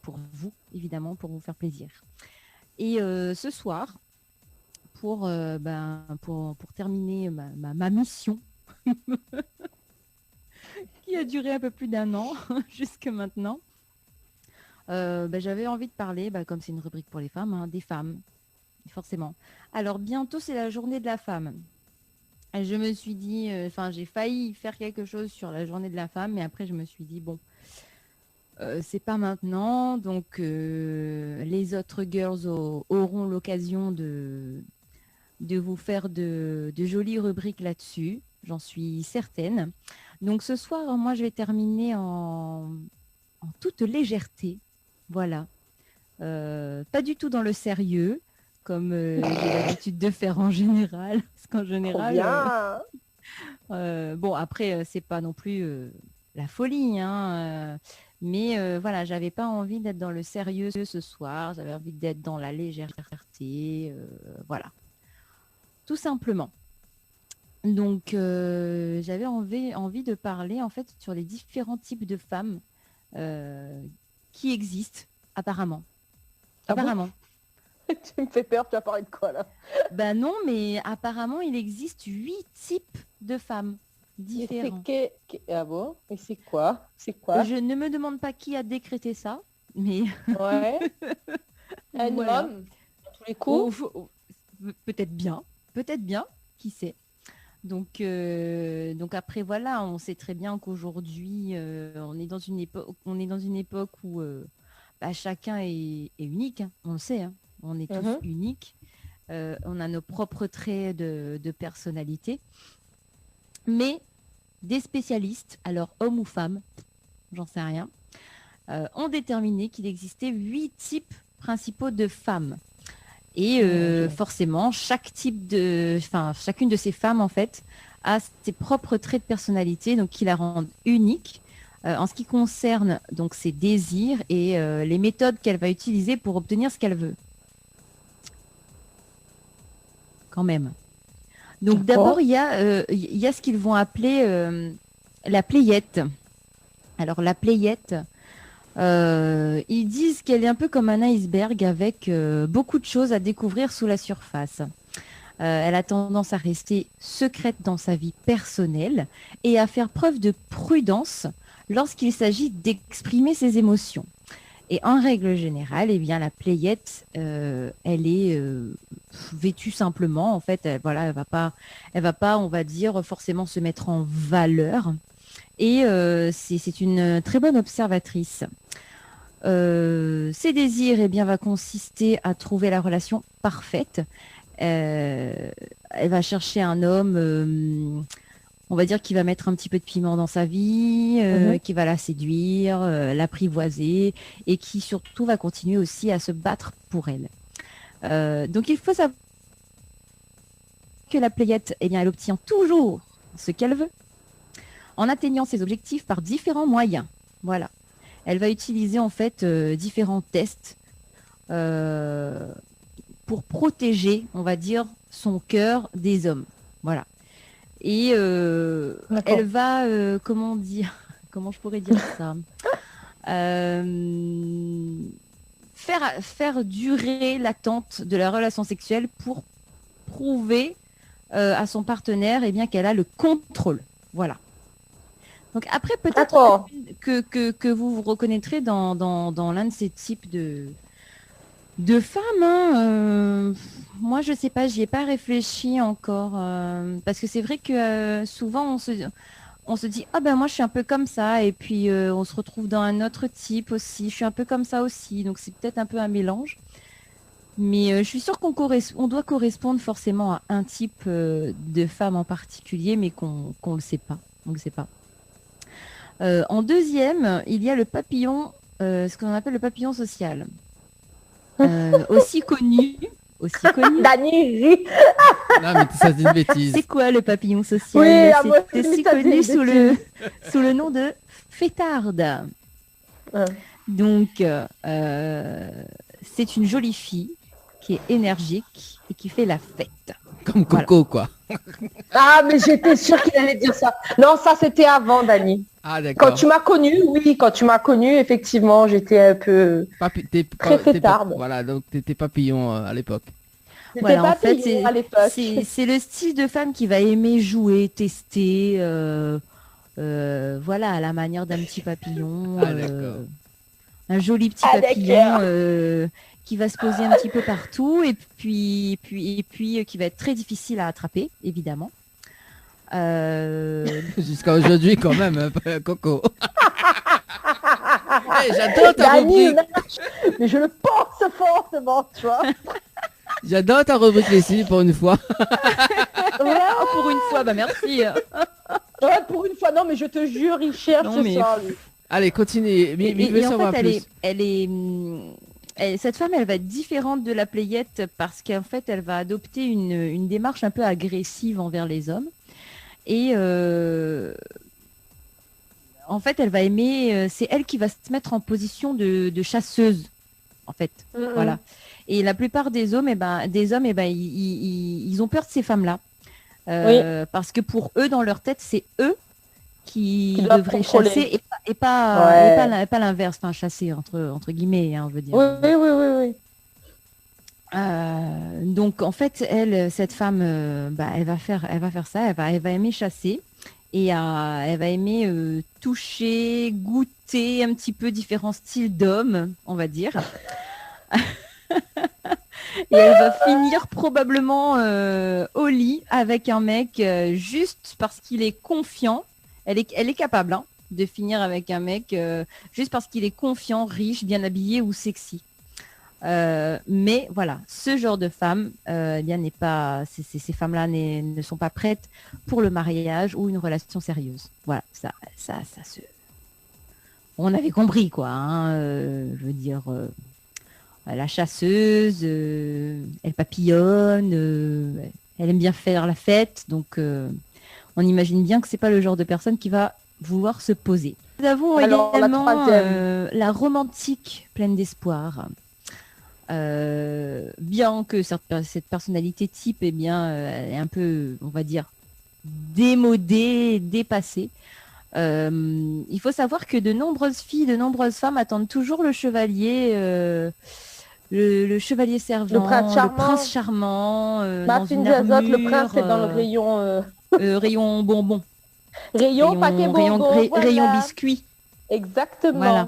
pour vous, évidemment, pour vous faire plaisir. Et ce soir, pour terminer ma mission, qui a duré un peu plus d'1 an jusque maintenant, j'avais envie de parler, comme c'est une rubrique pour les femmes, des femmes, forcément. Alors, bientôt, c'est la journée de la femme. Et je me suis dit, j'ai failli faire quelque chose sur la journée de la femme, mais après, je me suis dit, bon, c'est pas maintenant, donc les autres girls auront l'occasion de vous faire de jolies rubriques là-dessus, j'en suis certaine. Donc ce soir, moi, je vais terminer en toute légèreté, voilà. Pas du tout dans le sérieux, comme j'ai l'habitude de faire en général, parce qu'en général... bon, après, c'est pas non plus la folie, mais voilà, j'avais pas envie d'être dans le sérieux ce soir, j'avais envie d'être dans la légèreté, voilà. Tout simplement. Donc, j'avais envie de parler en fait sur les différents types de femmes qui existent apparemment. Apparemment. Tu me fais peur, tu vas parler de quoi là? Ben non, mais apparemment, il existe 8 types de femmes différents. Ah bon? Mais c'est quoi? C'est quoi? Je ne me demande pas qui a décrété ça, mais... Ouais. Un voilà. homme, à tous les coups. Peut-être bien, qui sait. Donc après voilà, on sait très bien qu'aujourd'hui on est dans une époque où chacun est unique, on le sait, on est tous uniques, on a nos propres traits de personnalité, mais des spécialistes, alors hommes ou femmes, j'en sais rien, ont déterminé qu'il existait 8 types principaux de femmes. Et forcément, chacune de ces femmes, en fait, a ses propres traits de personnalité, donc qui la rendent unique en ce qui concerne donc ses désirs et les méthodes qu'elle va utiliser pour obtenir ce qu'elle veut. Quand même. Donc d'abord, il y a ce qu'ils vont appeler la pléiette. Alors la pléiette, ils disent qu'elle est un peu comme un iceberg avec beaucoup de choses à découvrir sous la surface. Elle a tendance à rester secrète dans sa vie personnelle et à faire preuve de prudence lorsqu'il s'agit d'exprimer ses émotions. Et en règle générale, eh bien, la pléiette, elle est vêtue simplement. En fait, elle va pas, on va dire, forcément se mettre en valeur. Et c'est une très bonne observatrice. Ses désirs, eh bien, va consister à trouver la relation parfaite. Elle va chercher un homme, on va dire, qui va mettre un petit peu de piment dans sa vie, qui va la séduire, l'apprivoiser et qui surtout va continuer aussi à se battre pour elle. Donc il faut savoir que la pléiette, eh bien, elle obtient toujours ce qu'elle veut en atteignant ses objectifs par différents moyens. Voilà. Elle va utiliser en fait différents tests pour protéger, on va dire, son cœur des hommes. Voilà. Et elle va, comment je pourrais dire ça, faire durer l'attente de la relation sexuelle pour prouver à son partenaire, eh bien, qu'elle a le contrôle. Voilà. Donc après, peut-être que vous vous reconnaîtrez dans l'un de ces types de femmes, hein. Moi, je sais pas, j'y ai pas réfléchi encore, parce que c'est vrai que souvent on se dit ah ben moi je suis un peu comme ça, et puis on se retrouve dans un autre type aussi, je suis un peu comme ça aussi, donc c'est peut-être un peu un mélange. Mais je suis sûre on doit correspondre forcément à un type de femme en particulier, mais qu'on le sait pas, on le sait pas. En deuxième, il y a le papillon, ce qu'on appelle le papillon social. Aussi connu. Dani, non, mais ça c'est une bêtise. C'est quoi le papillon social? C'est aussi connu sous le nom de fêtarde. Donc, c'est une jolie fille qui est énergique et qui fait la fête. Comme Coco, quoi. Ah, mais j'étais sûre qu'il allait dire ça. Non, ça c'était avant, Dani. Ah, d'accord. Quand tu m'as connue, effectivement, j'étais un peu très fêtarde. Voilà, donc t'étais papillon à l'époque. Voilà, en fait, c'est le style de femme qui va aimer jouer, tester, voilà, à la manière d'un petit papillon, un joli petit papillon qui va se poser un petit peu partout et puis qui va être très difficile à attraper, évidemment. Jusqu'à aujourd'hui quand même, Coco. Hey, j'adore ta rubrique. Mais je le pense fortement, tu vois. J'adore ta rubrique ici pour une fois. Pour une fois, bah merci. Ouais, pour une fois, non, mais je te jure, il cherche ce soir, lui. Allez, continue. Mais en fait, cette femme, elle va être différente de la pléiette parce qu'en fait, elle va adopter une démarche un peu agressive envers les hommes. Et en fait, elle va aimer, c'est elle qui va se mettre en position de chasseuse, en fait. Voilà. Et la plupart des hommes, ils ont peur de ces femmes-là. Parce que pour eux, dans leur tête, c'est eux qui devraient chasser et pas l'inverse, enfin chasser entre guillemets, hein, on veut dire. Oui. Donc en fait, cette femme, elle va faire ça, elle va aimer chasser et elle va aimer toucher, goûter un petit peu différents styles d'hommes, on va dire. Et elle va finir probablement au lit avec un mec juste parce qu'il est confiant. Elle est capable de finir avec un mec juste parce qu'il est confiant, riche, bien habillé ou sexy. Mais voilà, ce genre de femme, n'est pas, ces femmes-là ne sont pas prêtes pour le mariage ou une relation sérieuse. Voilà, ça se, on avait compris quoi. Je veux dire, la chasseuse, elle papillonne, elle aime bien faire la fête, donc on imagine bien que c'est pas le genre de personne qui va vouloir se poser. Nous avons également la romantique pleine d'espoir. Bien que cette personnalité type est un peu, on va dire, démodée, dépassée. Il faut savoir que de nombreuses filles, de nombreuses femmes attendent toujours le chevalier, le chevalier servant, le prince charmant. Martine Diazot, le prince est dans le rayon... rayon bonbon. Rayon paquet bonbon. Rayon biscuit. Exactement. Voilà.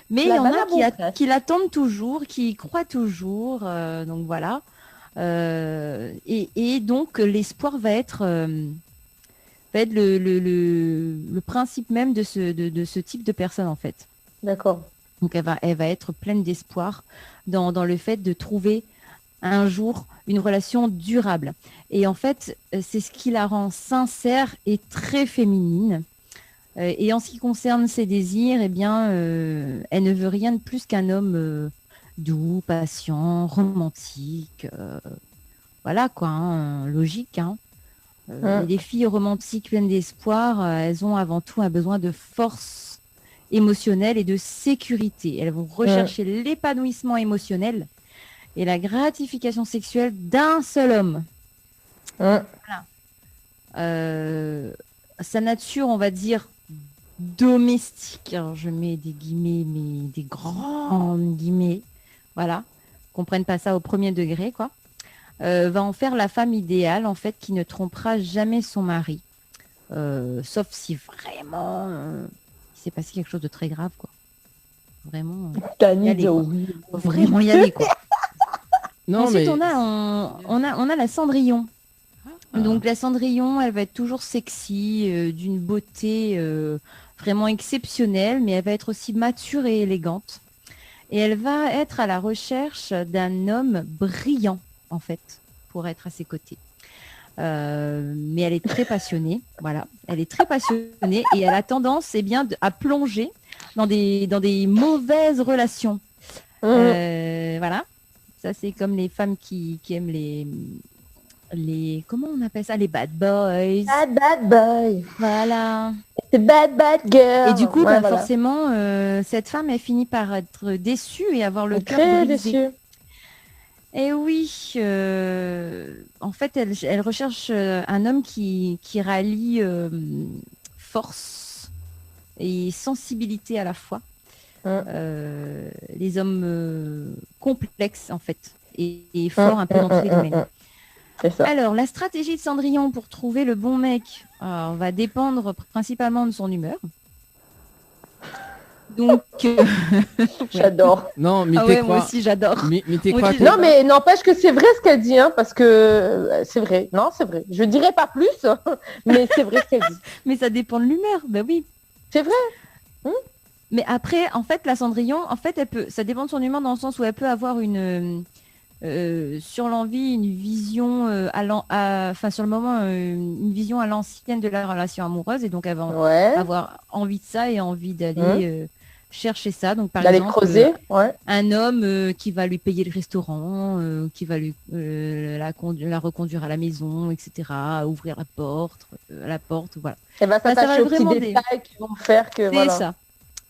Mais il y en a qui l'attendent toujours, qui y croient toujours. Donc voilà. Et donc l'espoir va être le principe même de ce type de personne en fait. D'accord. Donc elle va être pleine d'espoir dans le fait de trouver un jour une relation durable. Et en fait, c'est ce qui la rend sincère et très féminine. Et en ce qui concerne ses désirs, eh bien, elle ne veut rien de plus qu'un homme doux, patient, romantique. Voilà quoi, hein, logique. Hein. Les filles romantiques pleines d'espoir, elles ont avant tout un besoin de force émotionnelle et de sécurité. Elles vont rechercher l'épanouissement émotionnel et la gratification sexuelle d'un seul homme. Voilà. Sa nature, on va dire, domestique, alors je mets des guillemets, mais des grands guillemets, voilà, qu'on prenne pas ça au premier degré, quoi, va en faire la femme idéale, en fait, qui ne trompera jamais son mari, sauf si vraiment il s'est passé quelque chose de très grave, quoi. Vraiment, vraiment y aller, quoi. Non, ensuite, mais... on a la Cendrillon. Donc la Cendrillon, elle va être toujours sexy, d'une beauté vraiment exceptionnelle, mais elle va être aussi mature et élégante. Et elle va être à la recherche d'un homme brillant, en fait, pour être à ses côtés. Mais elle est très passionnée, voilà. Elle est très passionnée et elle a tendance, à plonger dans des mauvaises relations. Voilà. Ça, c'est comme les femmes qui aiment les comment on appelle ça, les bad boys. Bad boy. Voilà. C'est bad girl. Et du coup, voilà. Forcément, cette femme, elle finit par être déçue et avoir le cœur brisé. Déçue. Et oui, en fait, elle recherche un homme qui rallie force et sensibilité à la fois. Les hommes complexes, en fait, et forts un peu dans tous les domaines. Alors, la stratégie de Cendrillon pour trouver le bon mec va dépendre principalement de son humeur. Donc, j'adore. Non, mais moi aussi j'adore. Mais non, mais n'empêche que c'est vrai ce qu'elle dit, hein, parce que c'est vrai. Non, c'est vrai. Je dirais pas plus, mais c'est vrai ce qu'elle dit. Mais ça dépend de l'humeur, ben oui. C'est vrai. Mais après, en fait, la Cendrillon, en fait, ça dépend de son humeur dans le sens où elle peut avoir sur l'envie, une vision sur le moment, une vision à l'ancienne de la relation amoureuse, et donc elle va avoir envie de ça et envie d'aller chercher ça. Donc par exemple, creuser, un homme qui va lui payer le restaurant, qui va la reconduire à la maison, etc., ouvrir la porte, voilà. Elle va s'attacher aux petits détails qui vont faire que c'est ça.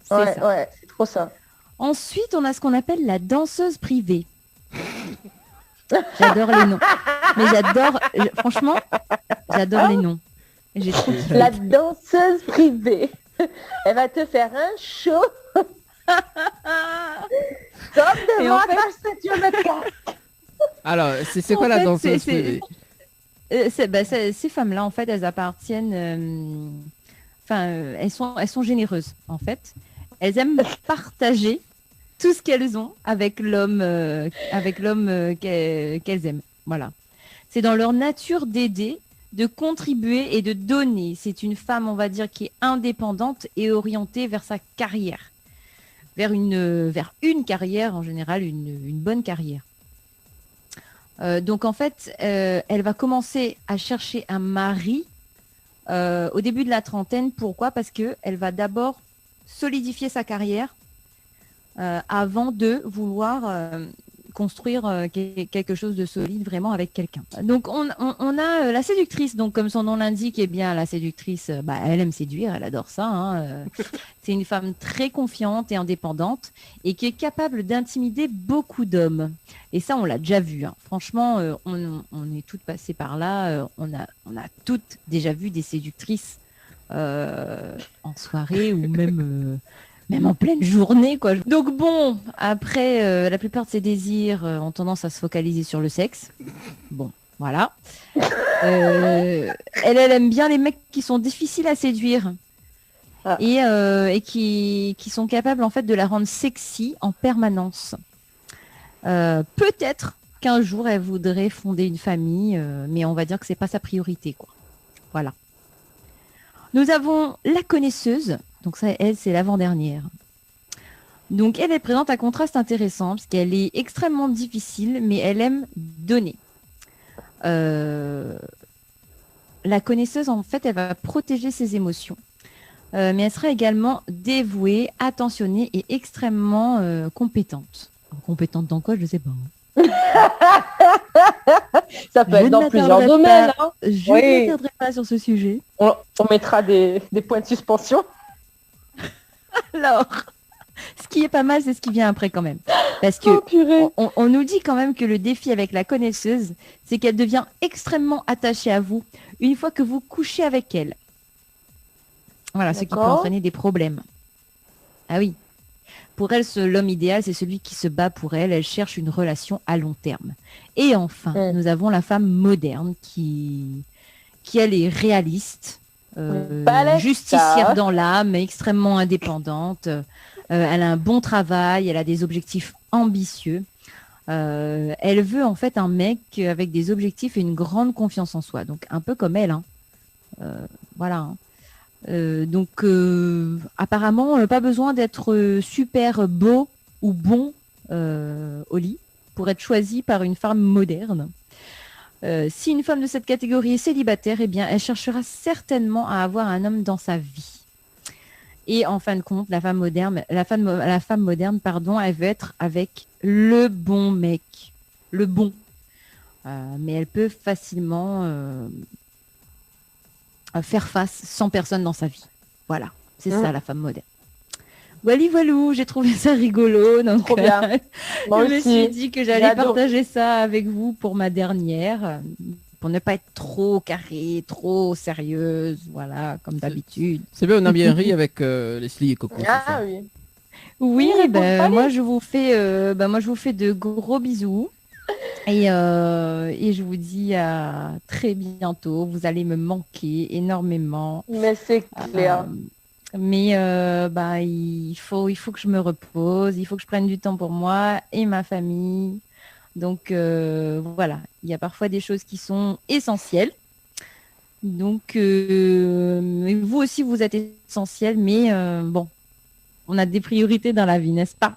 C'est trop ça. Ensuite, on a ce qu'on appelle la danseuse privée. J'adore les noms. Mais franchement, j'adore les noms. J'ai trop kiffé. La danseuse privée. Elle va te faire un show. Comme devant ta statue de casque. Alors, c'est quoi la danseuse privée? Ces femmes-là, en fait, elles appartiennent... elles sont généreuses, en fait. Elles aiment partager tout ce qu'elles ont avec l'homme qu'elles aiment. Voilà. C'est dans leur nature d'aider, de contribuer et de donner. C'est une femme, on va dire, qui est indépendante et orientée vers sa carrière. Vers une carrière, en général, une bonne carrière. Donc, en fait, elle va commencer à chercher un mari au début de la trentaine. Pourquoi? Parce qu'elle va d'abord solidifier sa carrière avant de vouloir construire quelque chose de solide vraiment avec quelqu'un. Donc on a la séductrice, donc comme son nom l'indique, eh bien la séductrice, elle aime séduire, elle adore ça. Hein. C'est une femme très confiante et indépendante et qui est capable d'intimider beaucoup d'hommes. Et ça, on l'a déjà vu. Hein. Franchement, on est toutes passées par là. On a toutes déjà vu des séductrices en soirée ou même en pleine journée, quoi. Donc bon, après, la plupart de ses désirs ont tendance à se focaliser sur le sexe. Bon, voilà. Elle aime bien les mecs qui sont difficiles à séduire et qui sont capables en fait de la rendre sexy en permanence. Peut-être qu'un jour elle voudrait fonder une famille, mais on va dire que c'est pas sa priorité, quoi. Voilà. Nous avons la connaisseuse. Donc ça, elle, c'est l'avant-dernière. Donc elle présente un contraste intéressant parce qu'elle est extrêmement difficile, mais elle aime donner. La connaisseuse, en fait, elle va protéger ses émotions. Mais elle sera également dévouée, attentionnée et extrêmement compétente. Alors, compétente dans quoi, je ne sais pas. Ça peut être dans plusieurs domaines. Hein. Je ne m'attarderai pas sur ce sujet. On mettra des points de suspension. Alors, ce qui est pas mal, c'est ce qui vient après quand même. Parce que on nous dit quand même que le défi avec la connaisseuse, c'est qu'elle devient extrêmement attachée à vous une fois que vous couchez avec elle. Voilà, ce qui peut entraîner des problèmes. Ah oui. Pour elle, l'homme idéal, c'est celui qui se bat pour elle. Elle cherche une relation à long terme. Et enfin, nous avons la femme moderne qui elle est réaliste. Justicière dans l'âme, extrêmement indépendante. Elle a un bon travail, elle a des objectifs ambitieux. Elle veut en fait un mec avec des objectifs et une grande confiance en soi. Donc un peu comme elle. Hein. Voilà. Hein. Donc apparemment, pas besoin d'être super beau ou bon au lit pour être choisi par une femme moderne. Si une femme de cette catégorie est célibataire, eh bien, elle cherchera certainement à avoir un homme dans sa vie. Et en fin de compte, la femme moderne, elle veut être avec le bon mec, le bon. Mais elle peut facilement faire face sans personne dans sa vie. Voilà, c'est ça la femme moderne. Voilou, j'ai trouvé ça rigolo. Donc, trop bien. Moi je me suis dit que j'allais partager ça avec vous pour ma dernière, pour ne pas être trop carrée, trop sérieuse, voilà, comme d'habitude. C'est bien, on a bien ri avec Leslie et Coco. Ah oui. Oui, moi je vous fais de gros bisous. Et je vous dis à très bientôt. Vous allez me manquer énormément. Mais c'est clair. Mais il faut que je me repose, il faut que je prenne du temps pour moi et ma famille. Donc voilà, il y a parfois des choses qui sont essentielles. Donc vous aussi vous êtes essentiels, mais on a des priorités dans la vie, n'est-ce pas?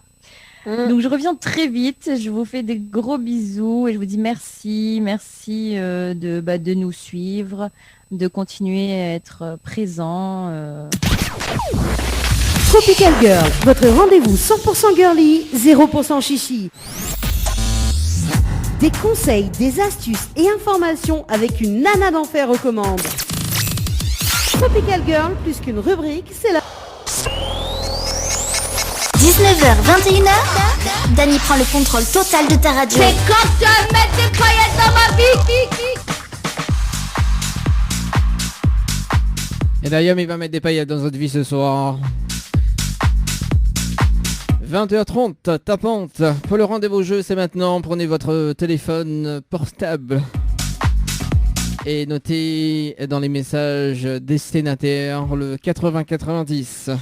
Donc je reviens très vite, je vous fais des gros bisous et je vous dis merci de nous suivre, de continuer à être présent. Tropical Girl, votre rendez-vous 100% girly, 0% chichi. Des conseils, des astuces et informations avec une nana d'enfer aux commandes. Tropical Girl, plus qu'une rubrique, c'est la... 19h, 21h, Dany prend le contrôle total de ta radio. C'est quand tu vas mettre des paillettes dans ma vie. Et d'ailleurs, il va mettre des paillettes dans votre vie ce soir. 20h30, tapante. Pour le rendez-vous jeu, c'est maintenant. Prenez votre téléphone portable et notez dans les messages destinataires le 80-90.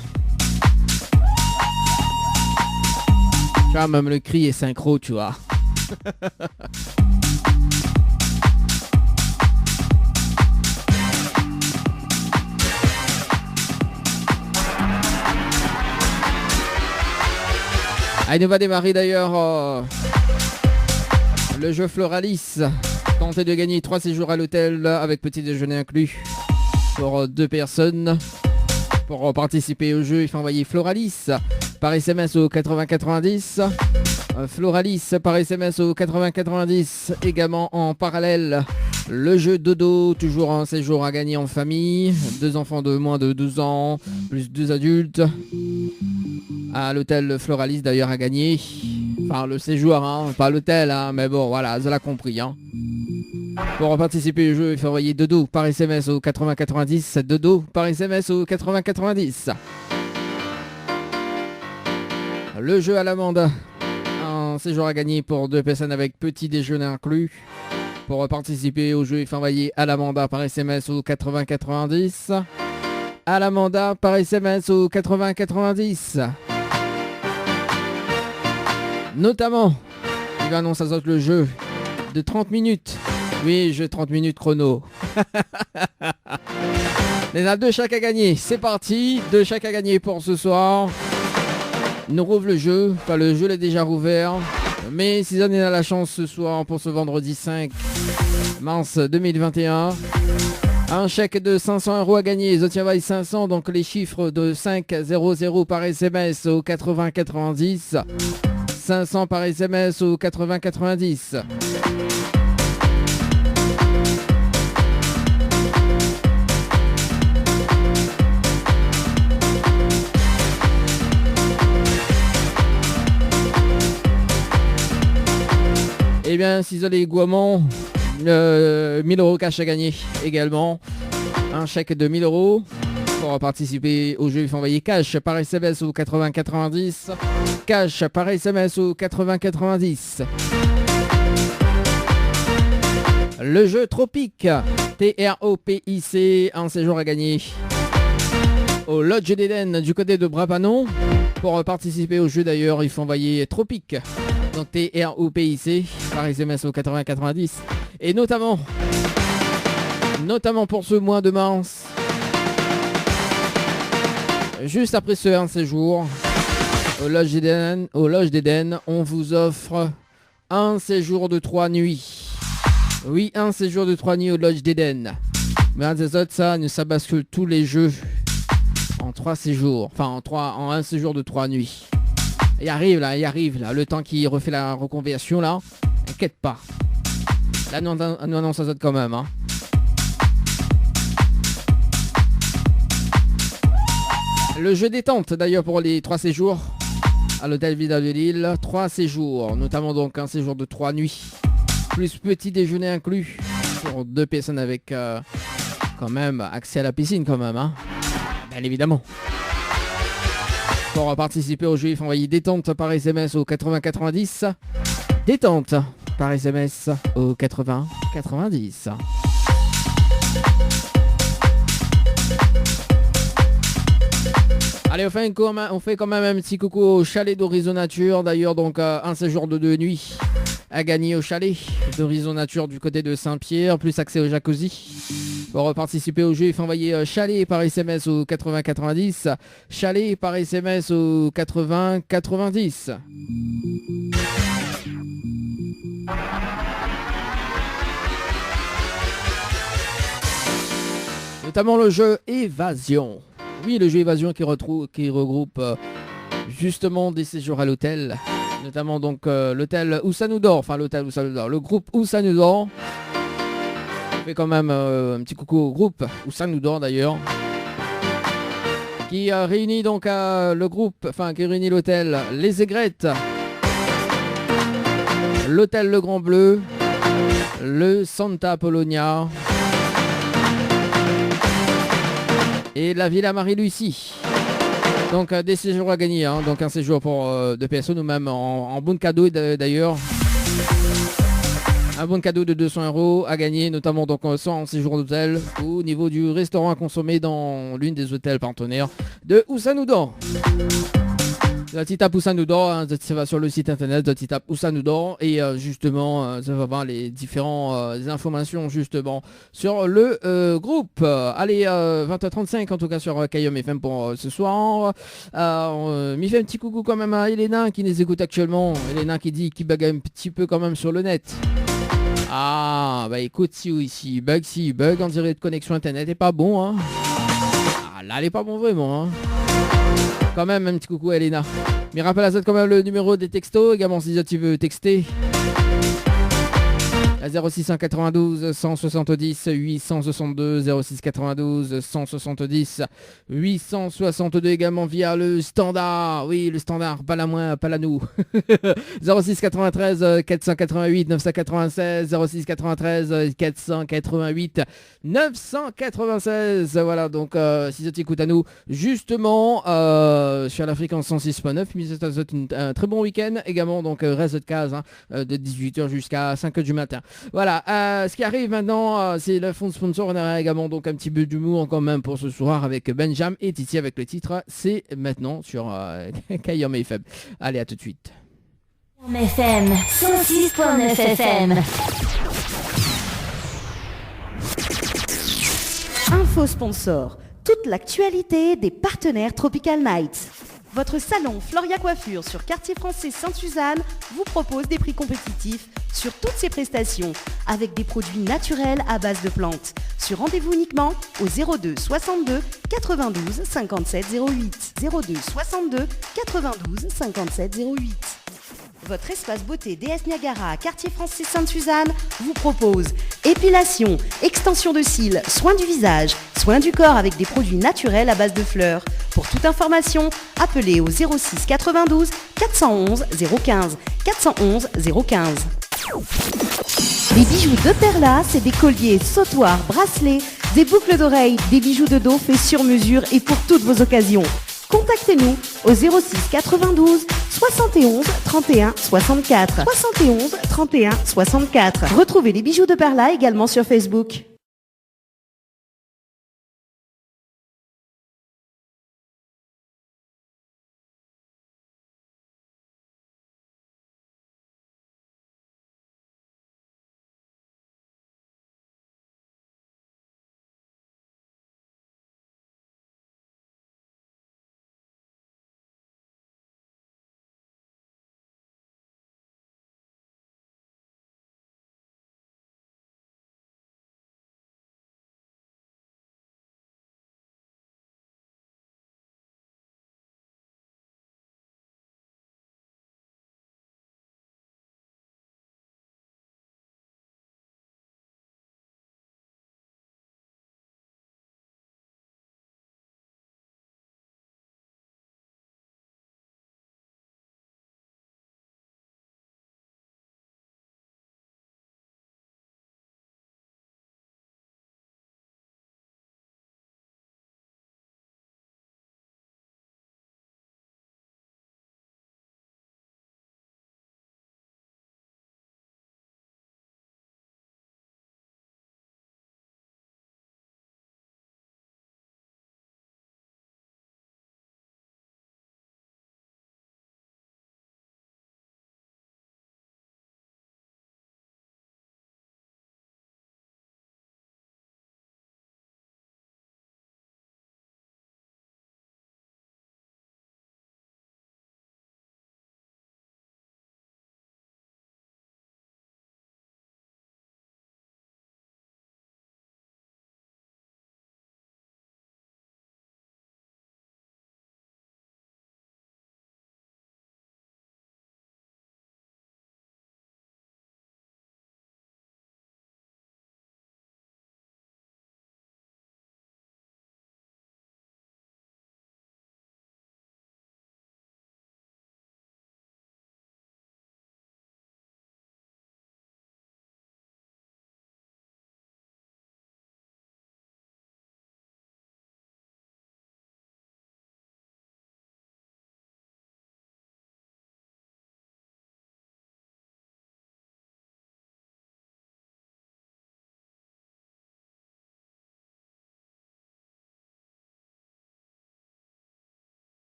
Tu vois, même le cri est synchro, tu vois. Il nous va démarrer d'ailleurs le jeu Floralis. Tentez de gagner 3 séjours à l'hôtel avec petit déjeuner inclus pour 2 personnes. Pour participer au jeu, il faut envoyer Floralis par SMS au 8090. Floralis par SMS au 80-90. Également en parallèle, le jeu Dodo, toujours un séjour à gagner en famille. 2 enfants de moins de 12 ans, plus 2 adultes. À l'hôtel Floralis d'ailleurs à gagner. Enfin le séjour, hein, pas l'hôtel, hein, mais bon voilà, vous l'avez compris. Hein. Pour participer au jeu, il faut envoyer Dodo par SMS au 80-90. Dodo par SMS au 80-90. Le jeu à l'amende. Un séjour à gagner pour 2 personnes avec petit déjeuner inclus. Pour participer au jeu, il faut envoyer à l'amende par SMS au 80-90. À l'amende par SMS au 80-90. Notamment, il annonce à autres le jeu de 30 minutes. Oui, jeu 30 minutes chrono. Il y en a 2 chaque à gagner. C'est parti, 2 chaque à gagner pour ce soir. Nous rouvre le jeu. Enfin, le jeu est déjà rouvert. Mais si vous en avez la chance ce soir pour ce vendredi 5 mars 2021, un chèque de 500 € à gagner. Zotiavaille 500, donc les chiffres de 500 par SMS au 80-90. 500 par SMS au 80-90. Eh bien, si vous avez gourmand, 1000 € cash à gagner également. Un chèque de 1000 €. Pour participer au jeu, il faut envoyer cash par SMS au 80-90. Cash par SMS au 80-90. Le jeu Tropic, TROPIC, un séjour à gagner au Lodge d'Eden du côté de Brapanon. Pour participer au jeu d'ailleurs, il faut envoyer Tropic, donc TROPIC, par SMS au 80-90. Et notamment pour ce mois de mars, juste après ce un séjour au Lodge d'Eden, on vous offre un séjour de 3 nuits. Oui, un séjour de 3 nuits au Lodge d'Eden. Mais un des autres, ça bascule tous les jeux en 3 séjours. Enfin, en un séjour de 3 nuits. Il arrive là. Le temps qui refait la reconversion là. Inquiète pas. Là, nous annonce aux autres quand même. Hein. Le jeu détente d'ailleurs pour les 3 séjours à l'hôtel Vida de Lille. 3 séjours, notamment donc un séjour de 3 nuits. Plus petit déjeuner inclus pour 2 personnes avec quand même accès à la piscine quand même. Hein. Bien évidemment. Pour participer au jeu, il faut envoyer détente par SMS au 80-90. Détente par SMS au 80-90. Allez, on fait quand même un petit coucou au chalet d'Horizon Nature. D'ailleurs, donc un séjour de 2 nuits à gagner au chalet d'Horizon Nature du côté de Saint-Pierre, plus accès au jacuzzi. Pour participer au jeu, il faut envoyer chalet par SMS au 80-90. Chalet par SMS au 80-90. Notamment le jeu Évasion. Oui, le jeu Évasion qui regroupe justement des séjours à l'hôtel. Notamment donc l'hôtel où ça nous dort. Enfin l'hôtel où ça nous dort. Le groupe où ça nous dort. On fait quand même un petit coucou au groupe où ça nous dort d'ailleurs. Qui réunit donc le groupe, enfin qui réunit l'hôtel Les Aigrettes. L'hôtel Le Grand Bleu. Le Santa Apollonia. Et la Villa Marie-Lucie. Donc des séjours à gagner, hein. Donc un séjour pour 2 personnes ou même en bon cadeau d'ailleurs. Un bon cadeau de 200 € à gagner, notamment donc soit en séjour d'hôtel ou au niveau du restaurant à consommer dans l'une des hôtels partenaires de Oussanoudor. Tu tapes Oussanoudor, hein, tu vas sur le site internet, tu tapes Oussanoudor et justement ça va voir les différentes informations justement sur le groupe. Allez, 20h35 en tout cas sur Kayom FM pour ce soir. M'y fait un petit coucou quand même à Elena qui nous écoute actuellement. Elena qui dit qu'il bug un petit peu quand même sur le net. Ah bah écoute, si bug, on dirait de connexion internet est pas bon, hein. Ah là elle est pas bon vraiment, hein. Quand même un petit coucou à Elena. Mais rappelle à ça quand même le numéro des textos, également si tu veux texter. À 0692 170 862 0692 170 862 également via le standard. Oui, le standard, pas la moins, pas la nous. 06 93 488 996 06 93 488 996. Voilà, donc si ça t'écoute à nous justement sur la fréquence 106.9, mais c'est un très bon week-end également, donc reste de case de 18h jusqu'à 5h du matin. Voilà, ce qui arrive maintenant, c'est le fond sponsor. On aura également donc un petit peu d'humour quand même pour ce soir avec Benjam et Titi avec le titre. C'est maintenant sur Kayom FM. Allez, à tout de suite. FM 106.9 FM. Info sponsor. Toute l'actualité des partenaires Tropical Nights. Votre salon Floria Coiffure sur Quartier Français Sainte-Suzanne vous propose des prix compétitifs sur toutes ses prestations avec des produits naturels à base de plantes. Sur rendez-vous uniquement au 02 62 92 57 08. 02 62 92 57 08. Votre espace beauté DS Niagara à Quartier Français Sainte-Suzanne vous propose épilation, extension de cils, soins du visage, soins du corps avec des produits naturels à base de fleurs. Pour toute information, appelez au 06 92 411 015 411 015. Les bijoux de Perla, c'est des colliers, sautoirs, bracelets, des boucles d'oreilles, des bijoux de dos faits sur mesure et pour toutes vos occasions. Contactez-nous au 06 92 71 31 64. 71 31 64. Retrouvez les bijoux de Perla également sur Facebook.